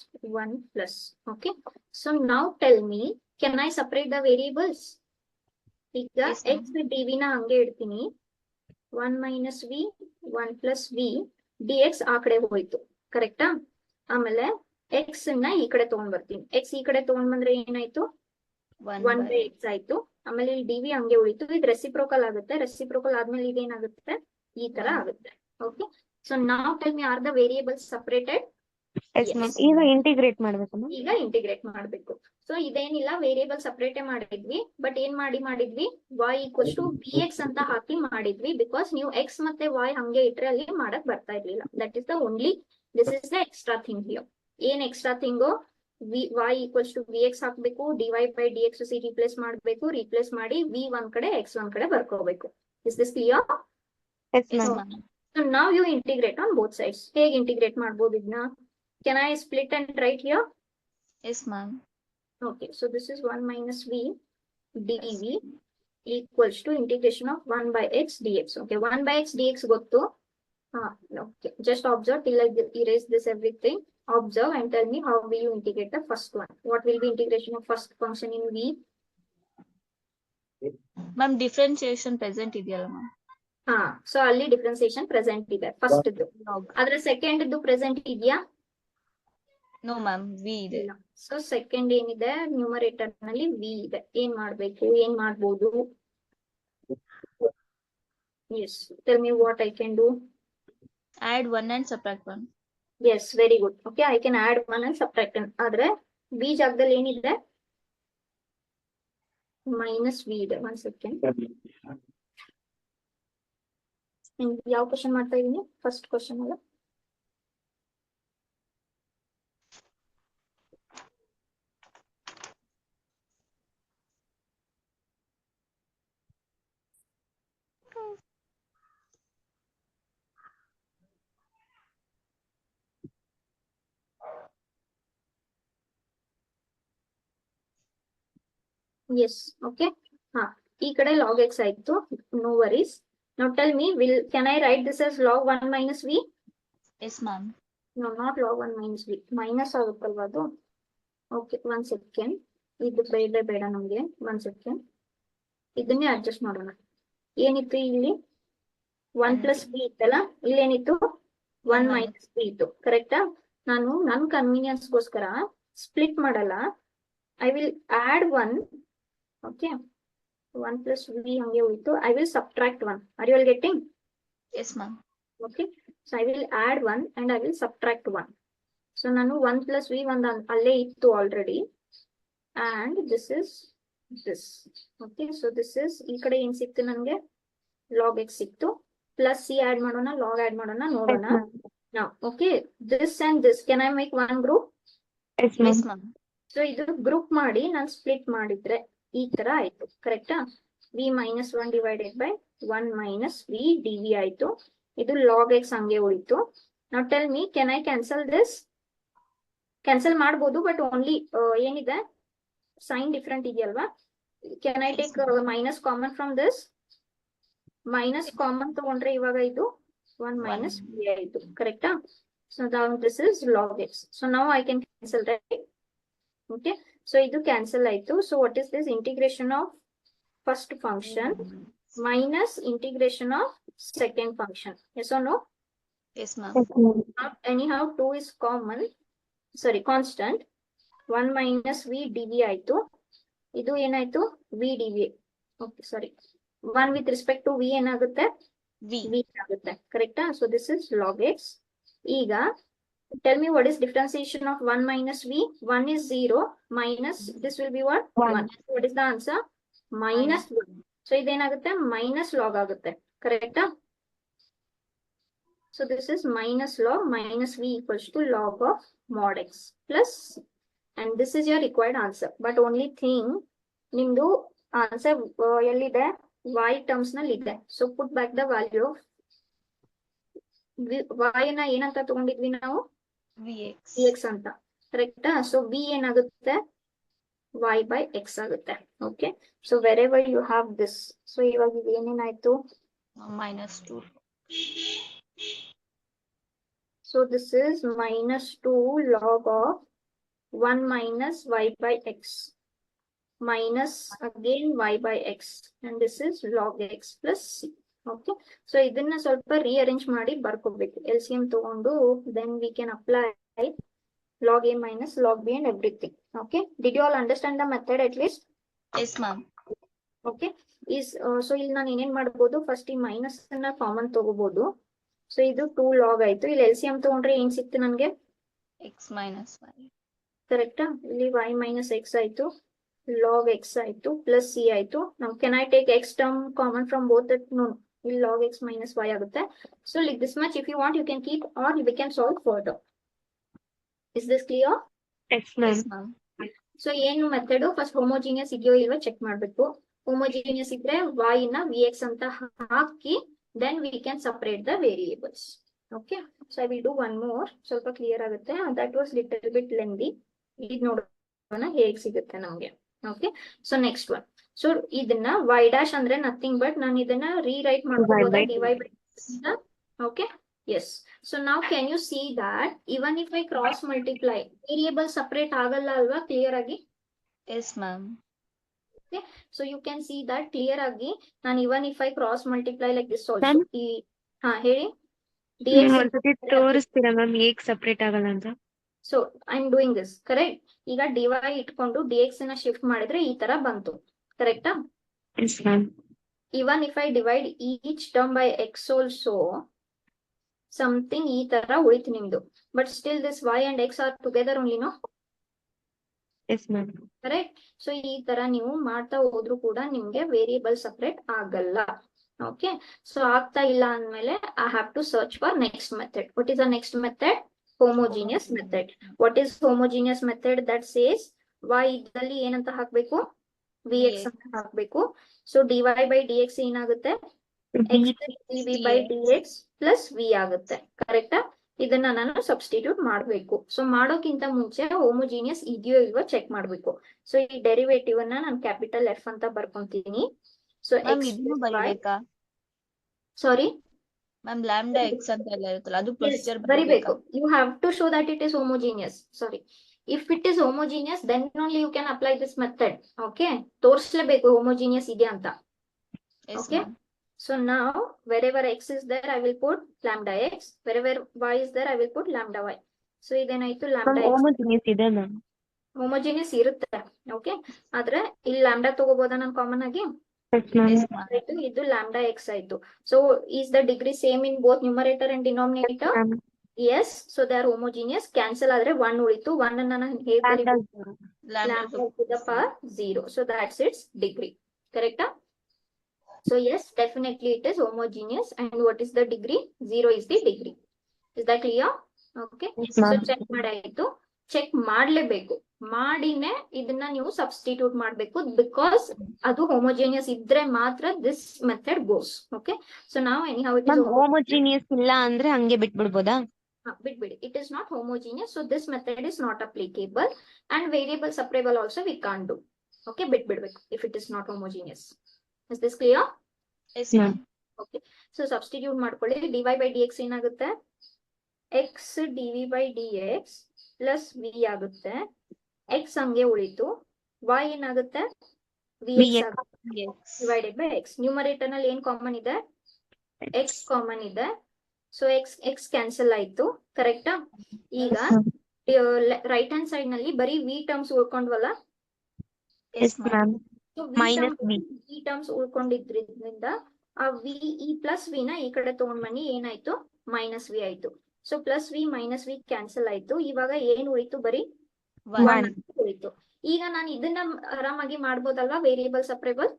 1 plus. Okay. So now tell me, can I separate the variables? ಈಗ Yes, ma'am. x dv ನ ಹಂಗೆ ಇಡ್ತೀನಿ. 1 minus v 1 plus v dx ಆ ಕಡೆ ಹೋಯ್ತು. ಕರೆಕ್ಟಾ? ಆಮೇಲೆ x ನ ಈ ಕಡೆ ತಗೊಂಡ್ ಬರ್ತೀನಿ. x ಈ ಕಡೆ ತಗೊಂಡ್ ಬಂದ್ರೆ ಏನಾಯ್ತು? 1 by x ಆಯ್ತು. ಆಮೇಲೆ ಇಲ್ಲಿ dv ಹಂಗೆ ಉಳಿತು. ಇದು ರೆಸಿಪ್ರೋಕಲ್ ಆಗುತ್ತೆ. ರೆಸಿಪ್ರೋಕಲ್ ಆದ್ಮೇಲೆ ಇದೇನಾಗುತ್ತೆ? ಈ ತರ ಆಗುತ್ತೆ. ಓಕೆ. ಸೊ ನಾವ್ tell me, are the variables separated? Yes ma'am. ಈಗ ಇಂಟಿಗ್ರೇಟ್ ಮಾಡ್ಬೇಕು ಮ್ಯಾಮ್. ಈಗ ಇಂಟಿಗ್ರೇಟ್ ಮಾಡ್ಬೇಕು. ಸೊ ಇದೇನಿಲ್ಲ, ವೇರಿಯೇಬಲ್ ಸಪರೇಟೇ ಮಾಡಿದ್ವಿ, ಬಟ್ ಏನ್ ಮಾಡಿದ್ವಿ, y ಈಕ್ವಲ್ಸ್ ಟು bx ಅಂತ ಹಾಕಿ ಮಾಡಿದ್ವಿ. ಬಿಕಾಸ್ ನೀವು x ಮತ್ತೆ y ಹಂಗೆ ಇಟ್ರೆ ಅಲ್ಲಿ ಮಾಡಕ್ ಬರ್ತಾ ಇರ್ಲಿಲ್ಲ. That is the only, this is the extra thing here. ಏನ್ extra thing? y equals to bx ಹಾಕ್ಬೇಕು, dy ಬೈ dx ಸಿ ರಿಪ್ಲೇಸ್ ಮಾಡ್ಬೇಕು. ರಿಪ್ಲೇಸ್ ಮಾಡಿ v ಒಂದ್ ಕಡೆ x ಒಂದ್ ಕಡೆ ಬರ್ಕೋಬೇಕು. Is this clear? Yes Yes, ma'am. ma'am. So ನಾವ್ you integrate on both sides. ಹೇಗೆ ಇಂಟಿಗ್ರೇಟ್ ಮಾಡ್ಬೋದು ಇದನ್ನ? Can I split and write here? Yes, ma'am. Okay, so this is 1 minus v dv equals to integration of 1 by x dx. Okay, 1 by x dx gottu. Okay, just observe till I erase this everything. Observe and tell me how will you integrate the first one. What will be integration of first function in v? Ma'am, differentiation present ಇದೆಯಲ್ಲ ma'am. So ಅಲ್ಲಿ differentiation present ಇದೆ first ಇದ್ದು. Log. ಅದರ second ಇದ್ದು present ಇದೆಯಾ? No, ma'am. V ಇದೆ. ಇಲ್ಲ. So second ಏನಿದೆ, ನ್ಯೂಮರೇಟರ್ ನಲ್ಲಿ ವಿ ಇದೆ. ಏನ್ ಮಾಡ್ಬೇಕು, ಏನ್ ಮಾಡ್ಬೋದು? Yes, tell me what I can do. Add 1 and subtract 1. Yes, very good. Okay, I can add 1 and subtract 1. ಆದ್ರೆ ವಿ ಜಾಗದಲ್ಲಿ ಏನಿದೆ? ಮೈನಸ್ ವಿ ಇದೆ. 1 ಸೆಕೆಂಡ್. ಯಾವ ಕ್ವಶನ್ ಮಾಡ್ತಾ ಇದೀನಿ? ಫಸ್ಟ್ ಕ್ವಶನ್ ಅಲ್ಲ? Yes, okay. ಈ ಕಡೆ log x ಆಯ್ತು. No worries. Now tell me, can I write this as log 1 minus v? Yes, ma'am. No, not log 1 minus v. Minus ಆಗುತ್ತಲ್ವಾ ಅದು? Okay, 1 second. ಇದು ಬೇಡ ನಮ್ಗೆ. 1 ಸೆಕೆಂಡ್. ಇದನ್ನೇ ಅಡ್ಜಸ್ಟ್ ಮಾಡೋಣ. ಏನಿತ್ತು ಇಲ್ಲಿ? 1 plus v ಇತ್ತಲ್ಲ, ಇಲ್ಲೇನಿತ್ತು? 1 minus v ಇತ್ತು. ಕರೆಕ್ಟಾ? ನಾನು ನನ್ನ ಕನ್ವೀನಿಯನ್ಸ್ಗೋಸ್ಕರ ಸ್ಪ್ಲಿಟ್ ಮಾಡಲ್ಲ. I will add 1. Okay. 1 plus v ಹಂಗೆ ಹೋಯ್ತು. I will subtract 1. Are you all getting? Yes, ma'am. Okay. So I will add 1 and I will subtract 1. So ನಾನು 1 plus v ಒಂದು ಅಲ್ಲೇ ಇತ್ತು already. And this is this. Okay. So this is, ಈ ಕಡೆ ಏನ್ ಸಿಕ್ತು ನನಗೆ? log x ಸಿಕ್ತು. Plus c add ಮಾಡೋಣ, log add ಮಾಡೋಣ, ನೋಡೋಣ. Now, okay. This and this. Can I make one group? Yes Yes, ma'am. ma'am. So ಇದು ಗ್ರೂಪ್ ಮಾಡಿ ನಾನು ಸ್ಪ್ಲಿಟ್ ಮಾಡಿದ್ರೆ ಈ ತರ ಆಯ್ತು. ಕರೆಕ್ಟಾ? v minus 1 divided by 1 minus v dv ಆಯ್ತು. ಇದು log x ಹಂಗೆ ಉಳಿತು. Now tell me, can I cancel this? Cancel ಮಾಡ್ಬೋದು, ಬಟ್ ಓನ್ಲಿ ಏನಿದೆ, ಸೈನ್ ಡಿಫ್ರೆಂಟ್ ಇದೆಯಲ್ವಾ? Can I take minus common from this? Minus common ತಗೊಂಡ್ರೆ ಇವಾಗ ಇದು 1 minus v ಆಯ್ತು. ಕರೆಕ್ಟಾ? So this is log x. So ನಾವು I can cancel, right? Okay, so ಇದು ಕ್ಯಾನ್ಸಲ್ ಆಯ್ತು. So what is this integration of first function minus integration of second function. Yes or no? Yes, ma'am. Yes, ma'am. Anyhow 2 is common, sorry constant. 1 minus v dv ಆಯ್ತು. ಇದು ಏನಾಯ್ತು v dv. Okay, sorry. 1 with respect to v ಏನಾಗುತ್ತೆ V. v ಆಗುತ್ತೆ. ಕರೆಕ್ಟಾ? So this is log x. ಈಗ tell me what is differentiation of 1 minus v? 1 is 0 minus this will be what? One. 1. What is the answer? Minus 1. So ಇದೇನಾಗುತ್ತೆ minus log ಆಗುತ್ತೆ. ಕರೆಕ್ಟಾ? So this is minus log minus v equals to log of mod x plus and this is your required answer. But only thing ನಿಮ್ದು answer ಎಲ್ಲಿದೆ y terms ನಲ್ಲಿ ಇದೆ. So put back the value of y ನ ಏನಂತ ತಗೊಂಡಿದ್ವಿ ನಾವು Vx. x ಅಂತ. ಕರೆಕ್ಟಾ? ಸೊ v ಏನಾಗುತ್ತೆ y by x ಆಗುತ್ತೆ. Okay, so wherever you have this. So ಇವಾಗ ಇದು ಏನೇನಾಯ್ತು? Minus 2. So this is minus 2 log of 1 minus y by x minus again y by x, and this is log x plus c. Okay, so ಇದನ್ನ ಸ್ವಲ್ಪ rearrange ಮಾಡಿ ಬರ್ಕೋಬೇಕು. LCM ತಗೊಂಡು then we can apply log a minus log b and everything. Okay, did you all understand the method at least? Yes, ma'am. Okay, is so ಇಲ್ಲಿ ನಾನು ಏನೇನ್ ಮಾಡ್ಬೋದು, first ಈ minus ಅನ್ನ ಕಾಮನ್ ತಗೋಬಹುದು. ಸೊ ಇದು 2 ಲಾಗ್ ಆಯ್ತು. ಇಲ್ಲಿ LCM ತಗೊಂಡ್ರೆ ಏನ್ ಸಿಕ್ತು ನನ್ಗೆ? X minus y. ಕರೆಕ್ಟಾ? ಇಲ್ಲಿ y minus x ಆಯ್ತು, log x ಆಯ್ತು ಪ್ಲಸ್ c ಆಯ್ತು. ನಾವು can I take x term common from both? No, ಇಲ್ಲಿ log x minus y ಆಗುತ್ತೆ. So like this much if you want you can keep or we can solve further. Is this clear? Yes, ma'am. Yes, ma'am. So ಏನು method, first homogeneous ಇದೆಯೋ ಇಲ್ವಾ check ಮಾಡ್ಬೇಕು. Homogeneous ಇದ್ರೆ y ನ vx ಅಂತ ಹಾಕಿ then we can separate the variables. Okay, so I will do one more. ಸ್ವಲ್ಪ clear ಆಗುತ್ತೆ. that was little bit lengthy. ಇದು ನೋಡೋಣ ಹೇಗೆ ಸಿಗುತ್ತೆ ನಮಗೆ. Okay, so next one. So ಇದನ್ನ y dash ಅಂದ್ರೆ ನಥಿಂಗ್ ಬಟ್ ನಾನು ಇದನ್ನ ರೀರೈಟ್ ಮಾಡ್ಕೋಬೋದಾ dy by dx? Okay, yes. So now can you see that even if I cross multiply variable separate ಆಗಲ್ಲ ಅಲ್ವಾ ಕ್ಲಿಯರ್ ಆಗಿ? Yes, ma'am. So you can see that clear agi. And even if I cross multiply like this also. Ma'am? Heri ನೀವು dx. ಒಂದ್ಸತಿ ತೋರಿಸ್ತೀರಾ ma'am ಹೇಗ್ separate ಆಗಲ್ಲ ಅಂತ? So I'm doing this correct. ಈಗ dy ಇಟ್ಕೊಂಡು dx ನ shift ಮಾಡಿದ್ರೆ ಈ ತರ ಬಂತು. ಕರೆಕ್ಟಾ? Yes, ma'am. Even if I divide each term by x also, something ಈ ತರ ಉಳಿತು ನಿಮ್ದು. But still this y and x are together only, no? Yes, ma'am. Correct. So ಈ ತರ ನೀವು ಮಾಡ್ತಾ ಹೋದ್ರು ಕೂಡ ನಿಮ್ಗೆ ವೇರಿಯೇಬಲ್ ಸಪರೇಟ್ ಆಗಲ್ಲ. ಓಕೆ, ಸೊ ಆಗ್ತಾ ಇಲ್ಲ ಅಂದ್ಮೇಲೆ I have to search for next method. What is the next method? Homogeneous method. What is homogeneous method? That says y ಇದ್ದಲ್ಲಿ ಏನಂತ ಹಾಕ್ಬೇಕು? vx ಅಂತ ಹಾಕ್ಬೇಕು. ಸೊ dy by dx ಏನಾಗುತ್ತೆ? x dv by dx plus v ಆಗುತ್ತೆ. ಕರೆಕ್ಟಾ? ಇದನ್ನ ನಾನು ಸಬ್ಸ್ಟಿಟ್ಯೂಟ್ ಮಾಡ್ಬೇಕು. ಸೊ ಮಾಡೋಕ್ಕಿಂತ ಮುಂಚೆ ಹೋಮೋಜಿನಿಯಸ್ ಇದೆಯೋ ಇಲ್ವೋ ಚೆಕ್ ಮಾಡ್ಬೇಕು. ಸೊ ಈ ಡೆರಿವೇಟಿವ್ ಅನ್ನ ನಾನು ಕ್ಯಾಪಿಟಲ್ ಎಫ್ ಅಂತ ಬರ್ಕೊಂತೀನಿ. ಸೊ Ma'am, ಇದನ್ನು ಬರಿಬೇಕಾ? ಸಾರಿ Ma'am, lambda x ಅಂತ ಎಲ್ಲ ಇರುತ್ತಲ್ಲ ಅದು ಪ್ರೊಸೀಜರ್ ಬರಿಬೇಕು. You have to show that it is homogeneous. Sorry, if it is homogeneous then only you can apply this method. Okay, ತೋರಿಸಲೇಬೇಕು ಹೋಮೋಜಿನಿಯಸ್ ಇದೆ ಅಂತ. Yes, Okay. ma'am. So now wherever x is there I will put lambda x, wherever y is there I will put lambda y. So ಇದೇನಾಯ್ತು lambda x homogeneous ಇದೆ ma'am. Homogeneous ಇರುತ್ತೆ. Okay, ಆದ್ರೆ ಇಲ್ಲಿ lambda ತಗೋಬೋದಾ ನಾನು common ಆಗಿ? Yes, ma'am. Yes, ma'am. ಆಯ್ತು, ಇದು lambda x ಆಯ್ತು. So is the degree same in both numerator and denominator? Ma'am. Yes. So they are homogeneous. Cancel ಆದ್ರೆ 1 ಉಳಿತು. 1 ಅನ್ನ ನಾನು ಹೇಗೆ Lambda ಬರೀಬೇಕು? Lambda Lambda to the power 0. So that's its degree. Correct? So yes, definitely it is homogeneous. And what is the degree? 0 is the degree. Is that clear? Okay. Yes, So ma'am. check ಮಾಡಾಯ್ತು. Check ಮಾಡ್ಲೇಬೇಕು. ಮಾಡಿನೇ ಇದನ್ನ ನೀವು substitute ಮಾಡ್ಬೇಕು. Because ಅದು homogeneous ಇದ್ರೆ ಮಾತ್ರ this method goes. Okay, so ನಾವು anyhow it ma'am is homogeneous ಇಲ್ಲ ಅಂದ್ರೆ ಹಂಗೆ ಬಿಟ್ಬಿಡ್ಬೋದಾ? ಬಿಟ್ಬಿಡಿ. It is not homogeneous. So this method is not applicable and variable separable also we can't do. Okay, ಬಿಟ್ಬಿಡ್ಬೇಕು if it is not homogeneous. Is this clear? Yes, ma'am. Okay, so substitute ಮಾಡ್ಕೊಳ್ಳಿ. dy by dx ಏನಾಗುತ್ತೆ? x dv by dx plus v ಆಗುತ್ತೆ x ಹಂಗೆ ಉಳಿತು, y ಏನಾಗುತ್ತೆ vx VX. ಆಗುತ್ತೆ X. Divided by x. Numerator ನಲ್ಲಿ ಏನ್ common ಇದೆ, ಎಕ್ಸ್ ಕಾಮನ್ ಇದೆ. ಸೊ ಎಕ್ಸ್ ಕ್ಯಾನ್ಸಲ್ ಆಯ್ತು, ಕರೆಕ್ಟಾ? ಈಗ ರೈಟ್ ಹ್ಯಾಂಡ್ ಸೈಡ್ ನಲ್ಲಿ ಬರೀ ವಿ ಟರ್ಮ್ಸ್ ಉಳ್ಕೊಂಡ್ವಲ್ಲ, Yes, Yes, ma'am. So Minus V. V terms ಉಳ್ಕೊಂಡಿದ್ರಿಂದ ಆ ವಿ ಈ ಪ್ಲಸ್ ವಿ ನ ಈ ಕಡೆ ತಗೊಂಡ್ ಬನ್ನಿ, ಏನಾಯ್ತು ಮೈನಸ್ ವಿ ಆಯ್ತು. So plus v minus v cancel ಆಯ್ತು. ಇವಾಗ ಏನ್ ಉಳಿತು, ಬರೀ One. One. ಉಳಿತು. ಈಗ ನಾನು ಇದನ್ನ ಆರಾಮಾಗಿ ಮಾಡ್ಬೋದಲ್ವಾ, variable separable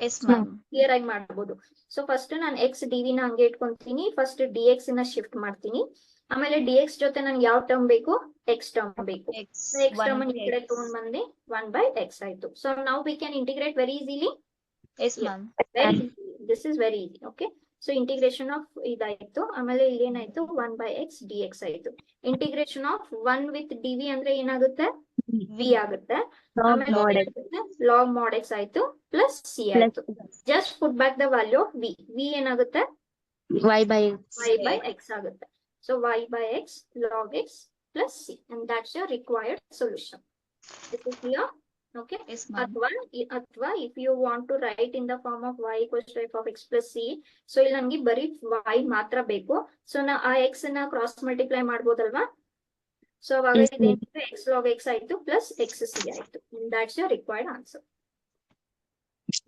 Yes, ma'am. Clear ಆಗಿ ಮಾಡ್ಬೋದು. ಸೊ ಫಸ್ಟ್ ನಾನು ಎಕ್ಸ್ ಡಿ ವಿ ನ ಹಂಗೆ ಇಟ್ಕೊಂತೀನಿ, ಫಸ್ಟ್ ಡಿ ಎಕ್ಸ್ ನ ಶಿಫ್ಟ್ ಮಾಡ್ತೀನಿ, ಆಮೇಲೆ ಡಿ ಎಕ್ಸ್ ಜೊತೆ ನನ್ಗೆ ಯಾವ ಟರ್ಮ್ ಬೇಕು, ಎಕ್ಸ್ ಟರ್ಮ್ ಬೇಕು. X. ಎಕ್ಸ್ ಟರ್ಮ್ ಈ ಕಡೆ ತಗೊಂಡ್ ಬಂದೆ, 1/x ಆಯ್ತು. ಸೊ ನಾವು we can integrate very easily. Yes, ma'am. Very this is very easy. Okay, so integration of ಇದಾಯ್ತು, ಆಮೇಲೆ ಇಲ್ಲಿ ಏನಾಯ್ತು 1/x dx ಆಯ್ತು. Integration of 1 with d v ಅಂದ್ರೆ ಏನಾಗುತ್ತೆ, ವಿ ಆಗುತ್ತೆ. Log ಆಮೇಲೆ mod X. Log mod x ಆಯ್ತು ಪ್ಲಸ್ ಸಿ ಆಯ್ತು. Just put back the value of v. V ಏನಾಗುತ್ತೆ Y by X. y by x ಆಗುತ್ತೆ. So y by x log x plus c, and that's your required solution. This is clear? Okay. Yes, ma'am. ಅಥವಾ if you want to write in the form of y equals to f of x plus c, so ಇಲ್ಲಿ ನನಗೆ ಬರೀ y ಮಾತ್ರ ಬೇಕು. So ನಾ ಆ x ನ cross multiply ಮಾಡ್ಬೋದಲ್ವಾ? So ಅವಾಗ Yes, ma'am. ಇದೇನಿದೆ x log x ಆಯ್ತು ಪ್ಲಸ್ x c ಆಯ್ತು. That's your required answer.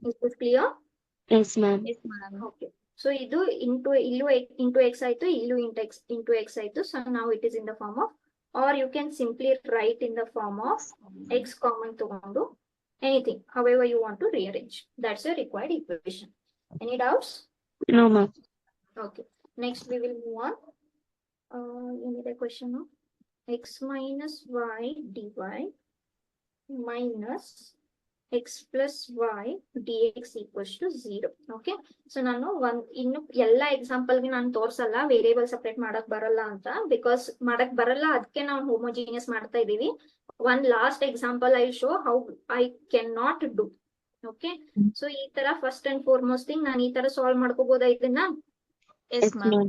Is this clear? Yes, ma'am. Yes, ma'am. Okay. So ಇದು into x ಆಯ್ತು, ಇಲ್ಲೂ into x ಆಯ್ತು. So now it is in the form of, or you can simply write in the form of x common ತಗೊಂಡು anything, however you want to rearrange. That's your required equation. Any doubts? No, ma'am. Okay. Next we will move on. Any question of x minus y dy minus x plus y dx equals to 0. Okay. So ನಾನು ಇನ್ನು ಎಲ್ಲಾ example ಗೆ ನಾನು ತೋರ್ಸಲ್ಲ variable separate ಮಾಡಕ್ ಬರಲ್ಲ ಅಂತ, because ಮಾಡಕ್ ಬರಲ್ಲ, ಅದಕ್ಕೆ ನಾವು ಹೋಮೋಜಿನಿಯಸ್ ಮಾಡ್ತಾ ಇದೀವಿ. One last example I show how I can not do. Okay, so ಈ ತರ ಫಸ್ಟ್ ಅಂಡ್ ಫಾರ್ಮೋಸ್ಟ್ ಥಿಂಗ್ ನಾನು ಈ ತರ ಸಾಲ್ವ್ ಮಾಡ್ಕೋಬಹುದಾ ಇದನ್ನ? Yes, Yes, ma'am. ma'am.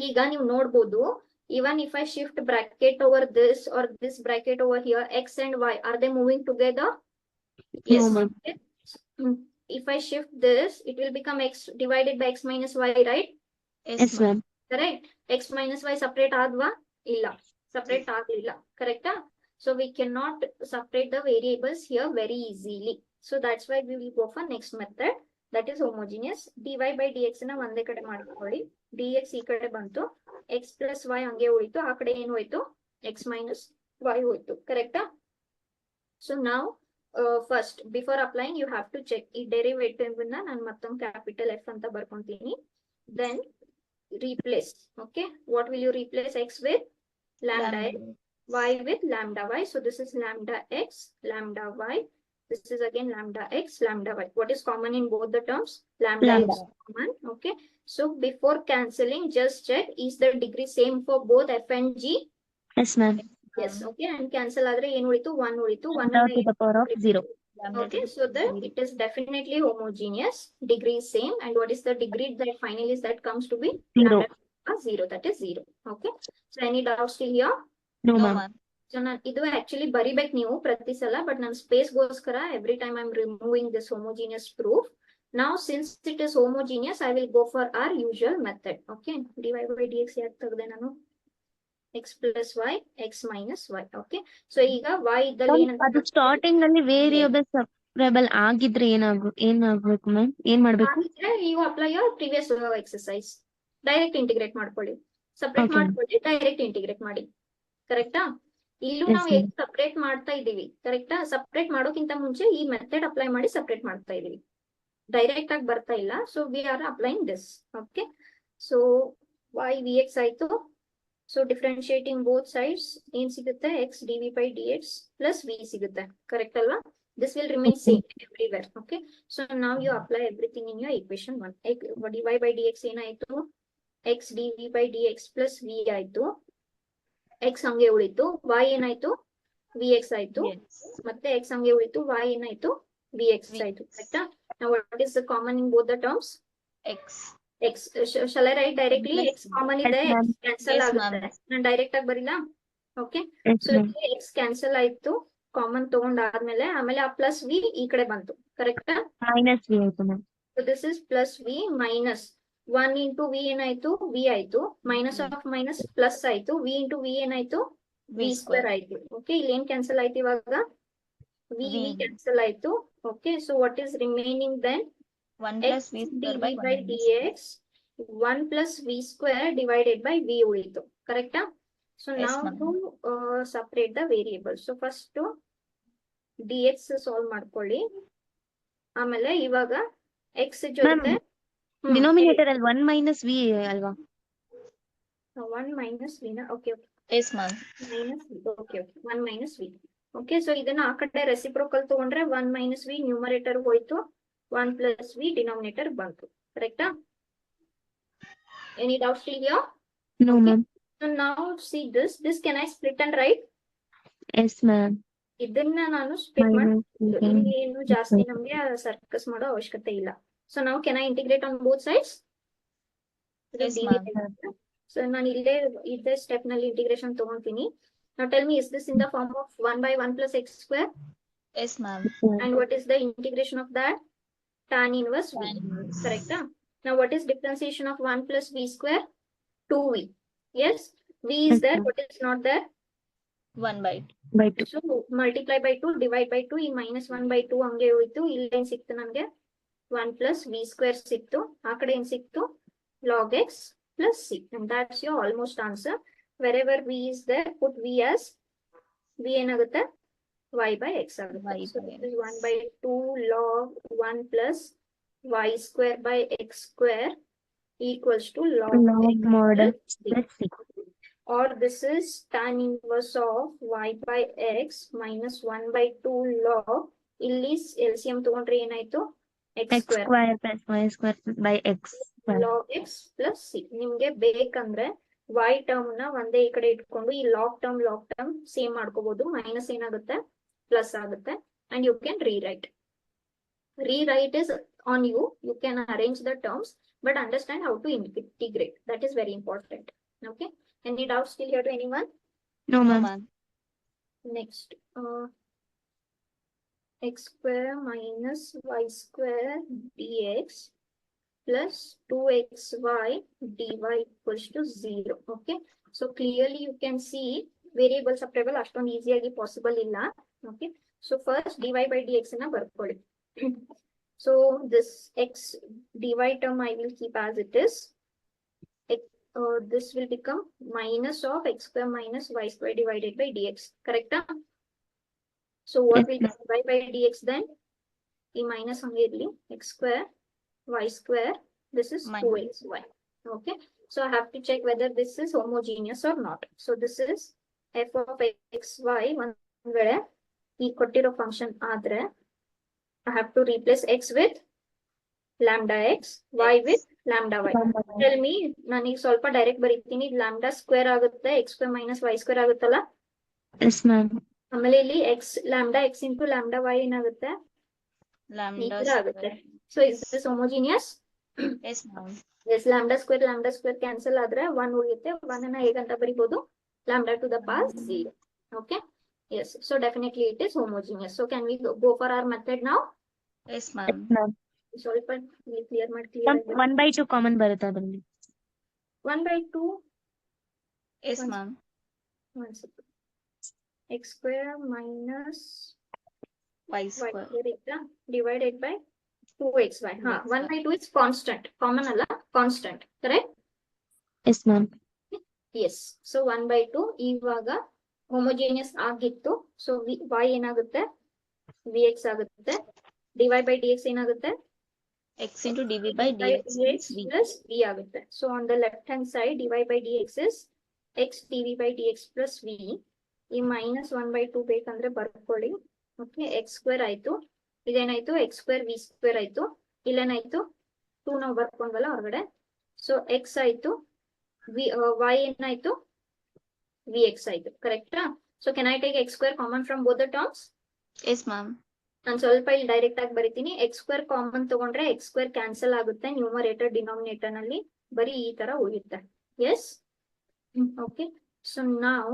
ಈಗ ನೀವು ನೋಡ್ಬೋದು, even if I shift bracket over this or this bracket over here, x and y, are they moving together? Yes. No, ma'am. Okay. If I shift this, it will become x divided by x minus y, right? Yes, ma'am. Correct. X minus y separate adva? Illa. Separate agilla. Correct? So we cannot separate the variables here very easily. So that's why we will go for next method. That is homogeneous. dy by dx na ಒಂದೇ ಕಡೆ ಮಾಡ್ಕೊಳ್ಳಿ. dx ಈ ಕಡೆ ಬಂತು, x plus y ಹಂಗೆ ಉಳಿತು, ಆ ಕಡೆ ಏನು ಹೋಯ್ತು, x minus y ಹೋಯ್ತು. ಕರೆಕ್ಟಾ? So now first before applying you have to check ಈ derivative ನ ನಾನು ಮತ್ತೊಂದು ಕ್ಯಾಪಿಟಲ್ F ಅಂತ ಬರ್ಕೊಂತೀನಿ. Then replace. Okay, what will you replace? X with lambda x, y with lambda y. So this is lambda x, lambda y. This is again lambda x, lambda y. What is common in both the terms? Lambda Lambda. is common. Okay, so before cancelling just check, is the degree same for both f and g? Yes, ma'am. Yes. Okay, and cancel adre ಏನು ಉಳಿತು, 1 ಉಳಿತು. 1 Lambda to the power of 0. Okay, so it is definitely homogeneous, degree is same, and what is the degree that finally is that comes to be 0. zero, that is 0. Okay, so any doubts still here? No, No, ma'am. ma'am. So ನಾನು ಇದು actually ಬರಿಬೇಕು ನೀವು ಪ್ರತಿ ಸಲ, but ನಾನು space ಗೋಸ್ಕರ every time I'm removing this homogeneous proof. Now since it is homogeneous, I will go for our usual method. Okay, dy by dx ಯಾಕೆ ತೆಗೆದೆ ನಾನು, x plus y, x minus y. Okay, so ಈಗ y ಇದ್ದಲ್ಲಿ ಅದು starting ನಲ್ಲಿ variable ಸಪರೇಬಲ್ ಆಗಿದ್ರೆ ಏನಾಗ್ಬೇಕು ma'am? ಏನ್ ಮಾಡ್ಬೇಕು? you apply your previous exercise, direct integrate ಮಾಡ್ಕೊಳ್ಳಿ, ಸಪರೇಟ್ Okay. ಮಾಡ್ಕೊಳ್ಳಿ, ಡೈರೆಕ್ಟ್ ಇಂಟಿಗ್ರೇಟ್ ಮಾಡಿ. ಕರೆಕ್ಟಾ? ಇಲ್ಲೂ Yes, ನಾವು ma'am. ಸಪರೇಟ್ ಮಾಡ್ತಾ ಇದೀವಿ. ಕರೆಕ್ಟಾ? ಸಪರೇಟ್ ಮಾಡೋಕ್ಕಿಂತ ಮುಂಚೆ ಈ ಮೆಥಡ್ ಅಪ್ಲೈ ಮಾಡಿ ಸಪರೇಟ್ ಮಾಡ್ತಾ ಇದೀವಿ, ಡೈರೆಕ್ಟ್ ಆಗಿ ಬರ್ತಾ ಇಲ್ಲ. So we R applying this. Okay, so y vx ಆಯ್ತು. ಸೊ ಡಿಫ್ರೆನ್ಶಿಯೇಟಿಂಗ್ ಬೋತ್ ಸೈಡ್ಸ್ ಏನ್ ಸಿಗುತ್ತೆ, x dv by dx plus v ಸಿಗುತ್ತೆ. ಕರೆಕ್ಟ್ ಅಲ್ವಾ? This will remain same everywhere. Okay, so now you apply everything in your equation 1. dy by dx ಏನಾಯ್ತು, x dv by dx plus v ಆಯ್ತು, x ಹಂಗೆ ಉಳಿತು, y ಏನಾಯ್ತು, vx ಆಯ್ತು, Yes. ಮತ್ತೆ x ಹಂಗೆ ಉಳಿತು, y ಏನಾಯ್ತು, vx ಆಯ್ತು. ಕರೆಕ್ಟಾ? Now what is the common in both the terms? X. x. Shall I write directly? Yes, x common ಇದೆ, ma'am. x cancel Yes, ಆಗುತ್ತೆ. ma'am. ನಾನು ಡೈರೆಕ್ಟ್ ಆಗಿ ಬರಿಲ್ಲ. Okay, Yes, so ma'am. x cancel ಆಯ್ತು, common ತಗೊಂಡಾದ್ಮೇಲೆ ಆಮೇಲೆ ಆ plus v ಈ ಕಡೆ ಬಂತು ಕರೆಕ್ಟಾ. ಮೈನಸ್ ವಿ ಆಯ್ತು ma'am. So this is plus v minus 1 into v ಏನಾಯ್ತು ವಿ ಆಯ್ತು, ಮೈನಸ್ ಆಫ್ ಮೈನಸ್ ಪ್ಲಸ್ ಆಯ್ತು, ವಿ ಇಂಟು ವಿ ಏನಾಯ್ತು ವಿ V ಸ್ಕ್ವೇರ್ square. ಆಯ್ತು. ಓಕೆ, ಇಲ್ಲಿ ಏನ್ ಕ್ಯಾನ್ಸಲ್ ಆಯ್ತು ಇವಾಗ ವಿ V. ವಿ ಕ್ಯಾನ್ಸಲ್ ಆಯ್ತು. Okay, so what is remaining then 1 plus x V square dv by 1 by minus dx 1 plus v square divided by v ಉಳಿತು ಕರೆಕ್ಟಾ. So Yes, ನಾವು ma'am. To separate the variable. So first dx solve ಮಾಡ್ಕೊಳ್ಳಿ, ಆಮೇಲೆ ಇವಾಗ x ಜೊತೆ denominator ಅಲ್ಲಿ 1 minus V ಅಲ್ವಾ? 1 minus v ನ okay Yes, ma'am. Minus v okay 1 minus v. Okay, so ಇದನ್ನ ಆ ಕಡೆ ರೆಸಿಪ್ರೋಕಲ್ ತಗೊಂಡ್ರೆ 1 minus v ನ್ಯೂಮರೇಟರ್ ಹೋಯ್ತು, 1 plus v ಡಿನೋಮಿನೇಟರ್ ಬಂತು ಕರೆಕ್ಟಾ. Any doubts here? No Okay. Ma'am. So now see this can I split and write? Yes ma'am. ಇದನ್ನ ನಾನು split ಮಾಡಿ ಮೈನಸ್ ಇಲ್ಲಿ ಏನು ಜಾಸ್ತಿ ನಮ್ಗೆ ಸರ್ಕಸ್ ಮಾಡೋ ಅವಶ್ಯಕತೆ ಇಲ್ಲ. ಸೊ ನಾವು can I integrate on both sides? Yes, ma'am. So ನಾನು ಇದೇ ಸ್ಟೆಪ್ ನಲ್ಲಿ integration ತಗೊಂತೀನಿ. Now tell me, is this in the form of 1 by 1 plus x square? Yes, ma'am. And what is the integration of that? Tan inverse v. Tan inverse. Correct? Now what is differentiation of 1 plus v square? 2v. Yes, v is Yes, there, ma'am. what is not there? 1 by 2. By two. So multiply by 2, divide by 2, ಈ minus 1 by 2 ಹಂಗೆ ಹೋಯ್ತು. ಇಲ್ಲಿ ಏನ್ ಸಿಕ್ತು ನನ್ಗೆ 1 plus v square ಸಿಕ್ತು, ಆ ಕಡೆ ಏನ್ ಸಿಕ್ತು log x plus c, and that's your almost answer. Wherever v is there, put v as v ಏನಾಗುತ್ತೆ y by x ಆಗುತ್ತೆ. Y So by this is x. 1 by 2 log 1 plus y square by x square equals to log log x model plus c. Plus C. Or this is tan inverse of y by x minus 1 by 2 log, ಇಲ್ಲಿ LCM ತಗೊಂಡ್ರೆ ಏನಾಯ್ತು x x square square plus y square by x square. log x plus c. ನಿಮ್ಗೆ ಬೇಕಂದ್ರೆ y term ನ ಒಂದೇ ಈ ಕಡೆ ಇಟ್ಕೊಂಡು ಈ ಲಾಗ್ ಟರ್ಮ್ ಸೇಮ್ ಮಾಡ್ಕೋಬಹುದು, ಮೈನಸ್ ಏನಾಗುತ್ತೆ ಪ್ಲಸ್ ಆಗುತ್ತೆ, and you can rewrite. Rewrite is on you, you can arrange the terms, but understand how to integrate. That is very important. Okay, any doubts still here to anyone? No No, ma'am. ma'am. Next, x square minus y square dx plus 2xy dy equals to 0. Okay, so clearly you can see variable separable ಅಷ್ಟೊಂದು ಈಸಿಯಾಗಿ possible ಇಲ್ಲ. Okay, so first dy by dx ನ ಬರ್ಕೊಳ್ಳಿ. So this x dy term I will keep as it is. This will become minus of x square minus y square divided by dx. Correct? So what will be dy by dx then? The minus only x square y square. This is Minus. 2xy. Okay. So I have to check whether this is homogeneous or not. So this is f of xy. One where equal to function adre. I have to replace x with lambda x, y with lambda y. Tell me, ನಾನು ಈಗ ಸ್ವಲ್ಪ direct ಬರೀತೀನಿ. Lambda square ಆಗುತ್ತೆ, x square minus y square ಆಗುತ್ತಲ್ಲ. Yes ma'am. ಆಮೇಲೆ ಇಲ್ಲಿ lambda x into lambda y ಏನಾಗುತ್ತೆ ಈ Lambda ತರ ಆಗುತ್ತೆ. square. So is this homogeneous? Yes, ma'am. Yes, lambda square cancel ಆದ್ರೆ 1 ಉಳಿಯುತ್ತೆ. 1 ಅನ್ನ ಹೇಗಂತ ಬರೀಬಹುದು, lambda to the power 0. Okay, yes, so definitely it is homogeneous. So can we go for our method now? Yes, ma'am. ಸ್ವಲ್ಪ clear ಮಾಡಿ. 1 by 2 common ಬರುತ್ತೆ ಅದರಲ್ಲಿ. 1 by 2 Yes, ma'am. x square minus Y y square. square divided by 2xy. 1 by 2 is constant. Common ಅಲ್ಲ, constant. Correct? S ma'am. Yes. So 1 by 2 ಇವಾಗ homogeneous ಆಗಿತ್ತು. So y ಏನಾಗುತ್ತೆ vx ಆಗುತ್ತೆ. dy by dx ಏನಾಗುತ್ತೆ X into dv by dx is v. plus v ಆಗುತ್ತೆ. So on the left hand side dy by dx is x dv by dx plus v. ಈ minus 1 by 2 ಬೇಕಂದ್ರೆ ಬರ್ಕೊಳ್ಳಿ. Okay, x square ಆಯ್ತು, ಇದೇನಾಯ್ತು x square v square ಆಯ್ತು, ಇಲ್ಲೇನಾಯ್ತು 2 ನಾವು ಬರ್ಕೊಂಡ್ವಲ್ಲ ಹೊರಗಡೆ. ಸೊ ಎಕ್ಸ್ ಆಯ್ತು, ವೈ ಏನಾಯ್ತು ವಿ ಎಕ್ಸ್ ಆಯ್ತು. ಕರೆಕ್ಟಾ? So can I take x square common from both the terms? Yes, ma'am. ನಾನು ಸ್ವಲ್ಪ ಇಲ್ಲಿ ಡೈರೆಕ್ಟ್ ಆಗಿ ಬರೀತೀನಿ. ಎಕ್ಸ್ ಸ್ಕ್ವೇರ್ ಕಾಮನ್ ತಗೊಂಡ್ರೆ ಎಕ್ಸ್ ಸ್ಕ್ವೇರ್ ಕ್ಯಾನ್ಸಲ್ ಆಗುತ್ತೆ ನ್ಯೂಮರೇಟರ್ ಡಿನಾಮಿನೇಟರ್ ನಲ್ಲಿ, ಬರೀ ಈ ತರ ಉಳಿಯುತ್ತೆ. Yes, okay. ಸೊ ನಾವು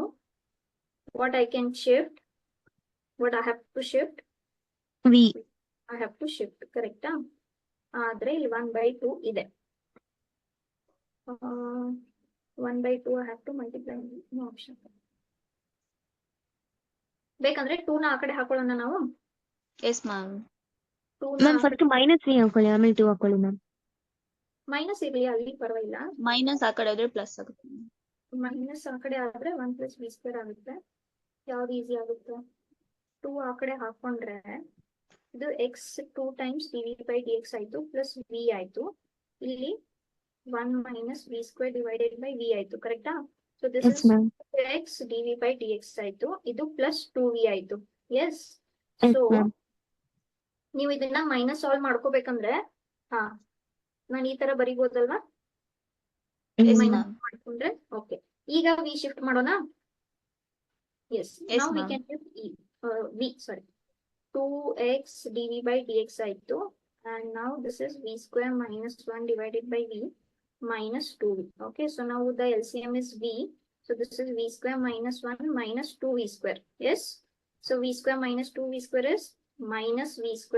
what I can shift what I have to shift? V. I have to shift, correct? ಆದ್ರೆ ಇಲ್ಲಿ 1/2 ಇದೆ. 1/2 I have to multiply. No option. ಬೇಕಂದ್ರೆ 2 ನ ಆ ಕಡೆ ಹಾಕೊಳ್ಳೋಣ ನಾವು. Yes, ma'am. 2 ಮ್ಯಾಮ್ ನ ಫಸ್ಟ್ -3 ಹಾಕೊಳ್ಳಿ, ಆಮೇಲೆ 2 ಹಾಕೊಳ್ಳಿ ಮ್ಯಾಮ್. ಮೈನಸ್ ಇರ್ಲಿ, ಅಲ್ಲಿ ಪರವಾಗಿಲ್ಲ. ಮೈನಸ್ ಆ ಕಡೆ ಆದ್ರೆ ಪ್ಲಸ್ ಆಗುತ್ತೆ. ಮೈನಸ್ ಆ ಕಡೆ ಆದ್ರೆ 1 + v² ಆಗುತ್ತೆ. ಯಾವ್ದು ಈಸಿ ಆಗುತ್ತೆ? 2 ಆ ಕಡೆ ಹಾಕೊಂಡ್ರೆ ಇದು x 2 times dv/dx ಆಯ್ತು ಪ್ಲಸ್ v ಆಯ್ತು. ಇಲ್ಲಿ 1 - v² ಡಿವೈಡೆಡ್ ಬೈ v ಆಯ್ತು, ಕರೆಕ್ಟಾ? So this Yes, is ma'am. x dv/dx ಆಯ್ತು. ಇದು ಪ್ಲಸ್ 2v ಆಯ್ತು. ಎಸ್. Yes, so ma'am. ನೀವು ಇದನ್ನ ಮೈನಸ್ ಸಾಲ್ವ್ ಮಾಡ್ಕೋಬೇಕಂದ್ರೆ ನಾನು ಈ ತರ ಬರಿಬೋದಲ್ವಾ? Yes, minus ma'am. ಮಾಡ್ಕೊಂಡ್ರೆ ಓಕೆ. ಈಗ ವಿ ಶಿಫ್ಟ್ ಮಾಡೋಣ. Yes, Yes, now we ma'am. Can shift we, sorry, 2x dv/dx ಆಯ್ತು. and now this is v² - 1 divided by v minus 2v. okay, so now the LCM is v, so this is v² - 1 minus 2v². yes, so v² minus 2v² is minus v²,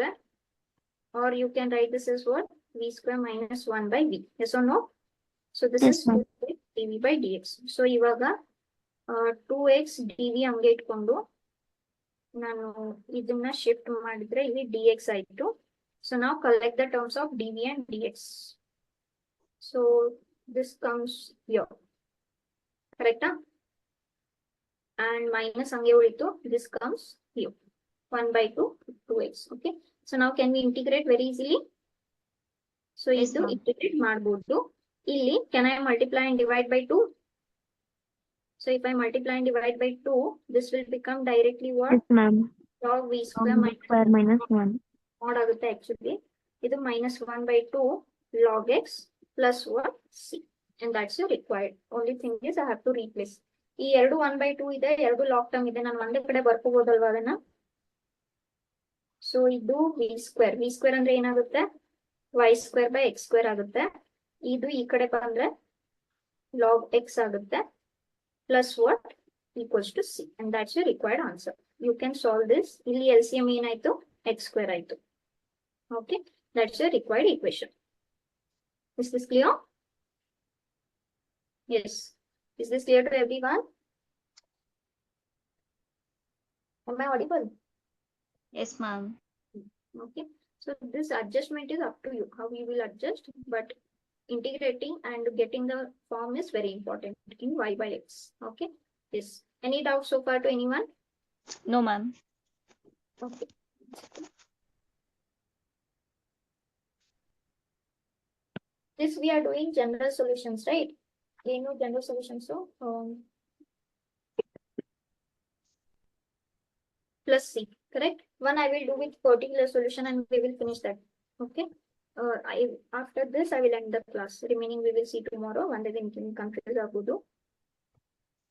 or you can write this as what? v² minus 1 by v. yes or no? so this Yes, is ma'am. 2x dv/dx. so ಇವಾಗ 2x dv ಹಂಗೆ ಇಟ್ಕೊಂಡು ನಾನು ಇದನ್ನ shift ಮಾಡಿದ್ರೆ ಇಲ್ಲಿ dx ಆಯ್ತು. So ನಾವು collect the terms of dv and dx. So this comes here, ಕರೆಕ್ಟಾ? ಅಂಡ್ ಮೈನಸ್ ಹಂಗೆ ಉಳಿತು, this comes here 1/2 2x. Okay, so ನಾವು can we integrate very easily. So Yes, ಇದು ma'am. ಇಂಟಿಗ್ರೇಟ್ ಮಾಡ್ಬೋದು. ಇಲ್ಲಿ can I multiply and divide by 2? So if I multiply and divide by 2, this will become directly what? Yes, ma'am. log v² Square minus 1. mod ಆಗುತ್ತೆ actually. ಇದು -1/2 log x plus what? c. And that's your required. Only thing is I have to replace. ಈ ಎರಡು 1/2 ಇದೆ, ಎರಡು log term ಇದೆ. ನಾನು ಒಂದೇ ಕಡೆ ಬರ್ಕೋಬಹುದಲ್ವಾ ಅದನ್ನ? ಸೊ ಇದು v² ಅಂದ್ರೆ ಏನಾಗುತ್ತೆ? y² by x² ಆಗುತ್ತೆ. ಇದು ಈ ಕಡೆ ಬಂದ್ರೆ log x ಆಗುತ್ತೆ. plus what? equals to c. and that's your required answer. You can solve this. ಇಲ್ಲಿ LCM ಏನಾಯ್ತು? x² ಆಯ್ತು. okay, that's your required equation. Is this clear? yes. Is this clear to everyone? Am I audible? Yes, ma'am. okay, so this adjustment is up to you how you will adjust, but integrating and getting the form is very important in y by x. okay, yes. Any doubts so far to anyone? No, ma'am. okay. This we are doing general solutions, right? You know general solutions, so plus c, correct? One I will do with particular solution and we will finish that. okay, after this I will end the class. Remaining we will see tomorrow. One day confuse agudu.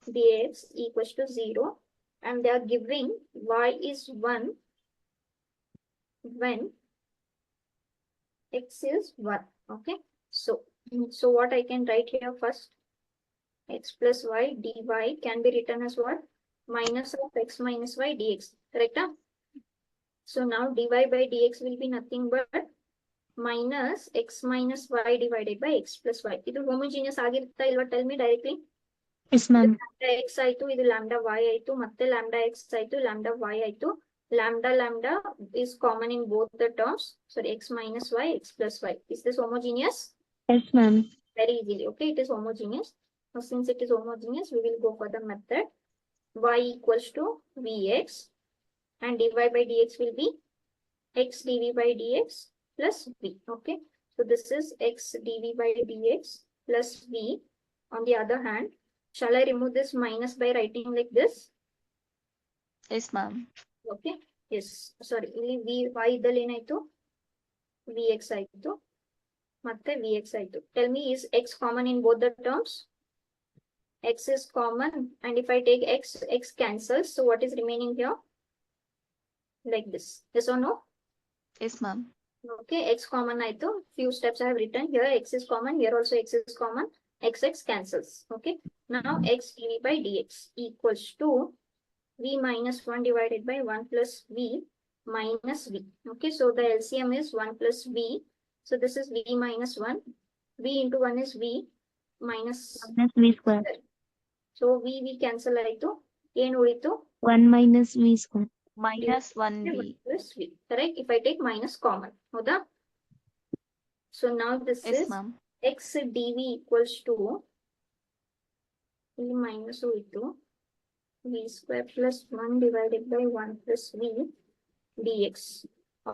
dx equals to 0 and they are giving y is 1 when x is 1. okay, so what I can write here first? x plus y dy can be written as what? Minus of x minus y dx, correct? So now dy by dx will be nothing but minus x minus y divided by x plus y. ಇದು homogeneous ಆಗಿರುತ್ತಾ ಇಲ್ವಾ? tell me directly. Yes, ma'am. lambda x ಆಯ್ತು, ಇದು lambda y ಆಯ್ತು, ಮತ್ತೆ lambda x ಆಯ್ತು, lambda y ಆಯ್ತು. Lambda is common in both the terms. Sorry, x minus y, x plus y. Is this homogeneous? Yes, ma'am. Very easily. Okay, it is homogeneous. Now, since it is homogeneous, we will go for the method. Y equals to vx and dy by dx will be x dv by dx plus v. okay, so this is x dv by dx plus v. On the other hand, shall I remove this minus by writing like this? Yes, ma'am. okay, yes, sorry, ಇಲ್ಲಿ v y ಇದ್ದಲ್ಲಿ ಏನಾಯ್ತು? vx ಆಯ್ತು ಮತ್ತೆ vx ಆಯ್ತು. tell me, is x common in both the terms? x is common, and if I take x, x cancels, so what is remaining here? Like this. Yes or no? Yes, ma'am. okay, x common ಆಯ್ತು. few steps I have written here. X is common, here also x is common. x cancels. okay, now x dv by dx equals to v minus 1 divided by 1 plus v minus v. Okay, so the LCM is 1 plus v. So this is v minus 1. V into 1 is v minus minus v square. So v cancel ಆಯ್ತು. ಏನು ಉಳಿತು? 1 minus v square. minus 1v. Plus v. Correct? If I take minus common. ಹೌದಾ? So now this Yes, is ma'am. x dv equals to ಇಲ್ಲಿ minus ಉಳಿತು v square plus 1 divided by 1 plus v dx,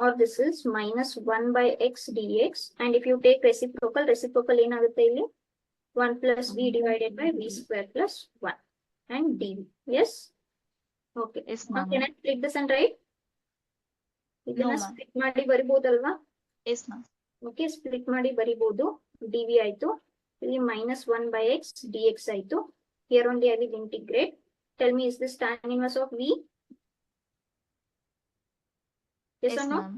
or this is minus 1 by x dx, and if you take reciprocal ಏನಾಗುತ್ತೆ ಇಲ್ಲಿ 1 plus v divided by v square plus 1 and dv. Yes? Okay. Yes, Now ma'am. can I split this and write? ಇದನ್ನ ma'am. split ಮಾಡಿ ಬರಿಬಹುದಲ್ವಾ? Yes, ma'am. Okay, split ಮಾಡಿ ಬರಿಬಹುದು. dv ಆಯ್ತು, ಇಲ್ಲಿ minus 1 by x dx ಆಯ್ತು. Here only I will integrate. Tell me, is this tan inverse of v? Yes or no? ma'am.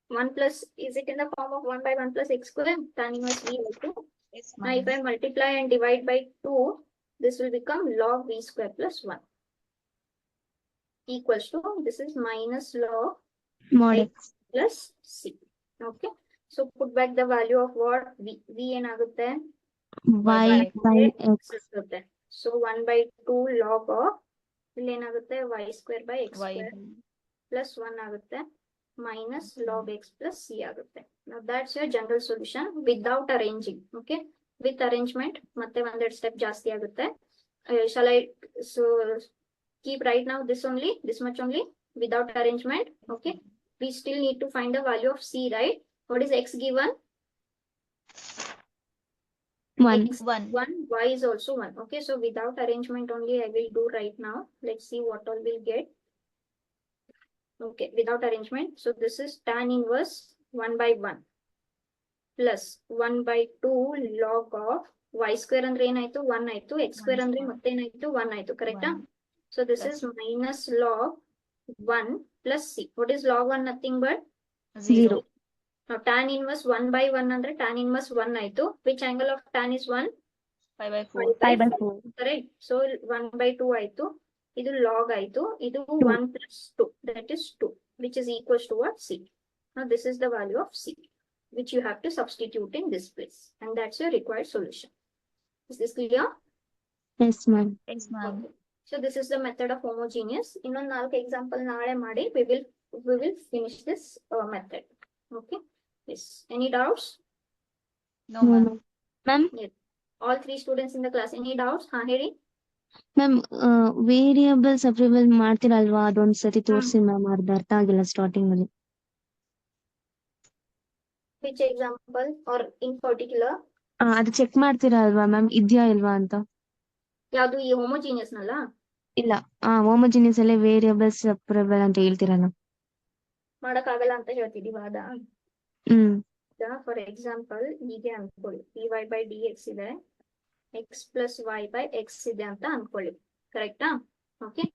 1 plus, is it in the form of 1 by 1 plus x square? Tan inverse v ಆಯ್ತು. Yes, Now if ma'am. I multiply and divide by 2, this will become log v square plus 1 equals to, this is minus log Mod x x. plus c. Okay, so put back the value of what? v ಏನಾಗುತ್ತೆ? y by x. ಆಗುತ್ತೆ. So 1 by 2 log of, ಇಲ್ಲಿ ಏನಾಗುತ್ತೆ? y square by x y. square plus 1 ಆಗುತ್ತೆ, minus log x plus c ಆಗುತ್ತೆ. Now that's your general solution without arranging. Okay, with arrangement ಮತ್ತೆ ಒಂದೆರಡು step ಜಾಸ್ತಿ ಆಗುತ್ತೆ. Shall I so keep right now this only, this much only without arrangement? Okay, we still need to find the value of c, right? What is x given? 1. X 1. 1, y is also 1. Okay, so without arrangement only I will do right now. Let's see what all we'll get. Okay, without arrangement. So this is tan inverse 1 by 1 plus 1 by 2 log of y square andre ಏನಾಯ್ತು? 1 ಆಯ್ತು. x square andre ಮತ್ತೆ ಏನಾಯ್ತು? 1 ಆಯ್ತು. Correct? One. So this Plus. is minus log 1 plus c. What is log 1? Nothing but 0. now tan inverse 1 by 1 andre tan inverse 1 ಆಯ್ತು. Which angle of tan is 1? 5 by 4. 5 by 4. Correct. So 1 by 2 ಆಯ್ತು. ಇದು log ಆಯ್ತು. ಇದು 1 plus 2. That is 2, which is equals to what? C. Now this is the value of C, which you have to substitute in this place. And that's your required solution. Is this clear? Yes, ma'am. Yes, ma'am. Okay. So this is the method of homogeneous. ಇನ್ನೊಂದು 4 example ನಾಳೆ ಮಾಡಿ we will finish this method. Okay. Yes. Any doubts? No, No, ma'am. ma'am. All 3 students in the class. Any doubts? ಹಾ ಹೇಳಿ. Ma'am variable separable ಮಾಡ್ತೀರಲ್ವಾ, ಅದೊಂದ್ ಸತಿ ತೋರಿಸಿ ma'am. ಅರ್ಥ ಆಗಿಲ್ಲ ಸ್ಟಾರ್ಟಿಂಗ್ ಅಲ್ಲಿ. Which example or in particular? ಅದು ಚೆಕ್ ಮಾಡ್ತೀರಾ ಅಲ್ವಾ ಮ್ಯಾಮ್, ಇದ್ಯಾ ಇಲ್ವಾ ಅಂತ? ಯಾವುದು ಈ ಹೋಮೋಜಿನಿಯಸ್ ನಲ್ಲ? ಇಲ್ಲ, ಹೋಮೋಜಿನಿಯಸ್ ಅಲ್ಲೇ ವೇರಿಯಬಲ್ ಸಪ್ರೇಬಲ್ ಅಂತ ಹೇಳ್ತೀರಲ್ಲ. ಮಾಡಕ್ಕಾಗಲ್ಲ ಅಂತ ಹೇಳ್ತಿದೀವಿ ವಾದ. ಫಾರ್ ಎಕ್ಸಾಂಪಲ್ ಹೀಗೆ ಅನ್ಕೊಳ್ಳಿ, dy by dx ಇದೆ, x plus y by x ಇದೆ ಅಂತ ಅನ್ಕೊಳ್ಳಿ. ಕರೆಕ್ಟಾ? ಓಕೆ,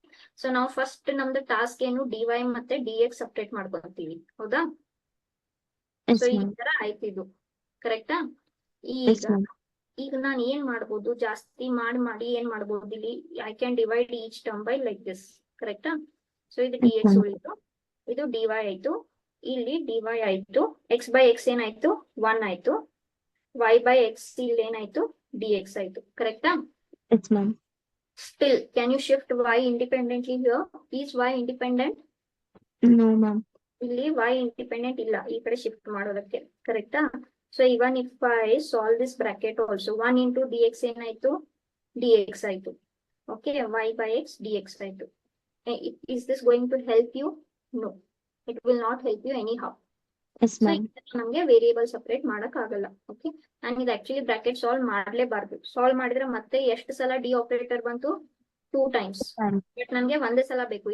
ಸೊ ನಾವು ಫಸ್ಟ್ ನಮ್ದು ಟಾಸ್ಕ್ ಏನು, dy ಮತ್ತೆ dx ಸಪ್ರೇಟ್ ಮಾಡ್ಕೊಂತೀವಿ. ಹೌದಾ? ಸೊ ಈ ತರ ಆಯ್ತು ಇದು. ಕರೆಕ್ಟಾ? ಈಗ ನಾನು ಏನ್ ಮಾಡ್ಬೋದು, ಜಾಸ್ತಿ ಮಾಡಿ ಏನ್ ಮಾಡ್ಬೋದು ಇಲ್ಲಿ, I can divide each term by like this. ಕರೆಕ್ಟಾ? ಸೊ ಇದು dx ಉಳಿತು, ಇದು dy ಆಯ್ತು, ಇಲ್ಲಿ dy ಆಯ್ತು, x by x ಏನಾಯ್ತು? 1 ಆಯ್ತು, y by x ಇಲ್ಲಿ ಏನಾಯ್ತು? dx ಆಯ್ತು. ಕರೆಕ್ಟಾ? Still, can you shift y independently here? Is y independent? No, ma'am. ಇಲ್ಲಿ y independent ಇಲ್ಲ, ಈ ಕಡೆ ಶಿಫ್ಟ್ ಮಾಡೋದಕ್ಕೆ. ಕರೆಕ್ಟಾ? So even if I solve this bracket also, 1 into dx ಏನಾಯ್ತು? dx ಆಯ್ತು. Okay, y by x dx ಆಯ್ತು. Is this going to help you? No, it will not help you anyhow. Yes, so ma'am. ನಮ್ಗೆ variable separate ಮಾಡಕ್ ಆಗಲ್ಲ. Okay, ನಾನು ಇದು actually bracket solve ಮಾಡ್ಲೇಬಾರ್ದು. Solve ಮಾಡಿದ್ರೆ ಮತ್ತೆ ಎಷ್ಟು ಸಲ ಡಿ ಆಪರೇಟರ್ ಬಂತು? 2 times. ಬಟ್ ನನ್ಗೆ ಒಂದೇ ಸಲ ಬೇಕು.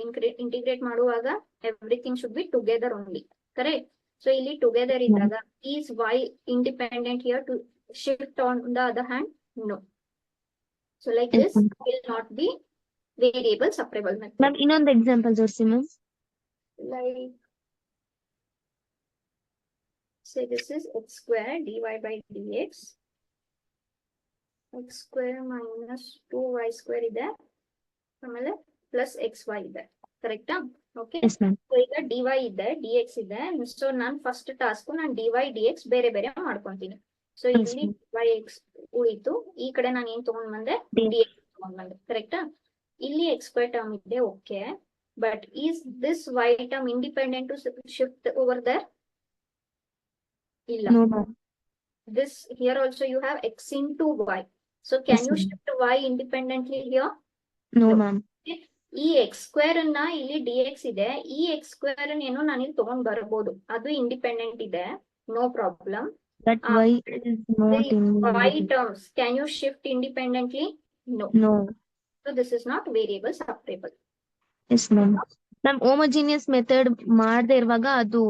ಇಂಟಿಗ್ರೇಟ್ ಮಾಡುವಾಗ everything should be together only. Correct? So ಇಲ್ಲಿ ಟುಗೆದರ್ ಇದ್ದಾಗ is y independent here to shift on the other hand? No. So like this will not be variable separable method. Ma'am ಇನ್ನೊಂದು example ತೋರಿಸಿ ma'am. Like, say this is x square dy by dx, x square minus 2y square ಇದೆ, ಆಮೇಲೆ plus x Y ಇದೆ, ಕರೆಕ್ಟಾ? Okay, yes ma'am. So ಈಗ D Y ಇದೆ, D X ಇದೆ. So ನಾನು ಫಸ್ಟ್ ಟಾಸ್ಕ್ ನಾನು ಡಿ ವೈ ಡಿ ಎಕ್ಸ್ ಬೇರೆ ಬೇರೆ ಮಾಡ್ಕೊಂತೀನಿ. ಸೊ Yes, ಇಲ್ಲಿ ma'am. ವೈ ಎಕ್ಸ್ ಉಳಿತು, ಈ ಕಡೆ ನಾನು ಏನ್ ತಗೊಂಡ್ ಬಂದೆ, D. ಡಿ ಎಕ್ಸ್ ತಗೊಂಡ್ ಬಂದೆ, ಕರೆಕ್ಟಾ? ಇಲ್ಲಿ ಎಕ್ಸ್ ವೈ ಟರ್ಮ್ ಇದೆ, okay, but is this y term independent to shift over there? ಇಲ್ಲ. No ma'am. This here also you have x into y. So can Yes, you ma'am. shift y independently here? No No. ma'am. ಈ X square ಅನ್ನ ಇಲ್ಲಿ D X ಇದೆ, ಈ X square ಏನೋ ನಾನು ಇಲ್ಲಿ ತಗೊಂಡ್ ಬರ್ಬೋದು, ಅದು ಇಂಡಿಪೆಂಡೆಂಟ್ ಇದೆ, no problem. That y is not in. y terms can you shift independently? No. No. So this is not variable separable. Yes ma'am. Ma'am homogeneous method ಮಾಡದೇ ಇರುವಾಗ ಅದು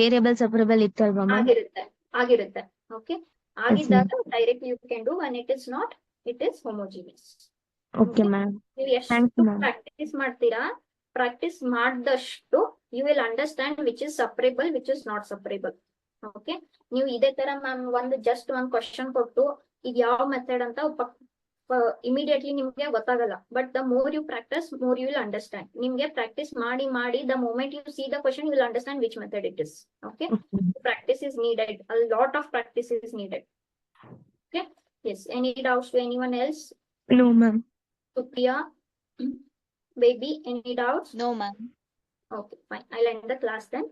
ವೇರಿಯಬಲ್ ಸಪರೇಬಲ್ ಇತ್ತಲ್ವಾ ಮ್ಯಾಮ್? ಆಗಿರುತ್ತೆ. ಓಕೆ, ಆಗಿದ್ದಾಗ direct you can do, when it is not, it is homogeneous. Okay ma'am. ನೀವು Thank ಎಷ್ಟು you, ma'am. Practice ಮಾಡ್ತೀರಾ, practice ಮಾಡಿದಷ್ಟು you will understand which is separable, which is not separable. Okay, ನೀವು ಇದೇ ತರ ma'am just ಒಂದು question ಕೊಟ್ಟು ಇದು ಯಾವ ಮೆಥಡ್ ಅಂತ ಇಮಿಡಿಯೇಟ್ಲಿ ನಿಮ್ಗೆ ಗೊತ್ತಾಗಲ್ಲ, but the more you practice more you will understand. ನಿಮ್ಗೆ ಪ್ರಾಕ್ಟೀಸ್ ಮಾಡಿ ಮಾಡಿ the moment you see the question you will understand which method it is. Okay, practice is needed, a lot of practice is needed. Okay, yes, any doubts to anyone else? No ma'am. Supriya, baby, any doubts? No, ma'am. Okay, fine, I'll end the class then.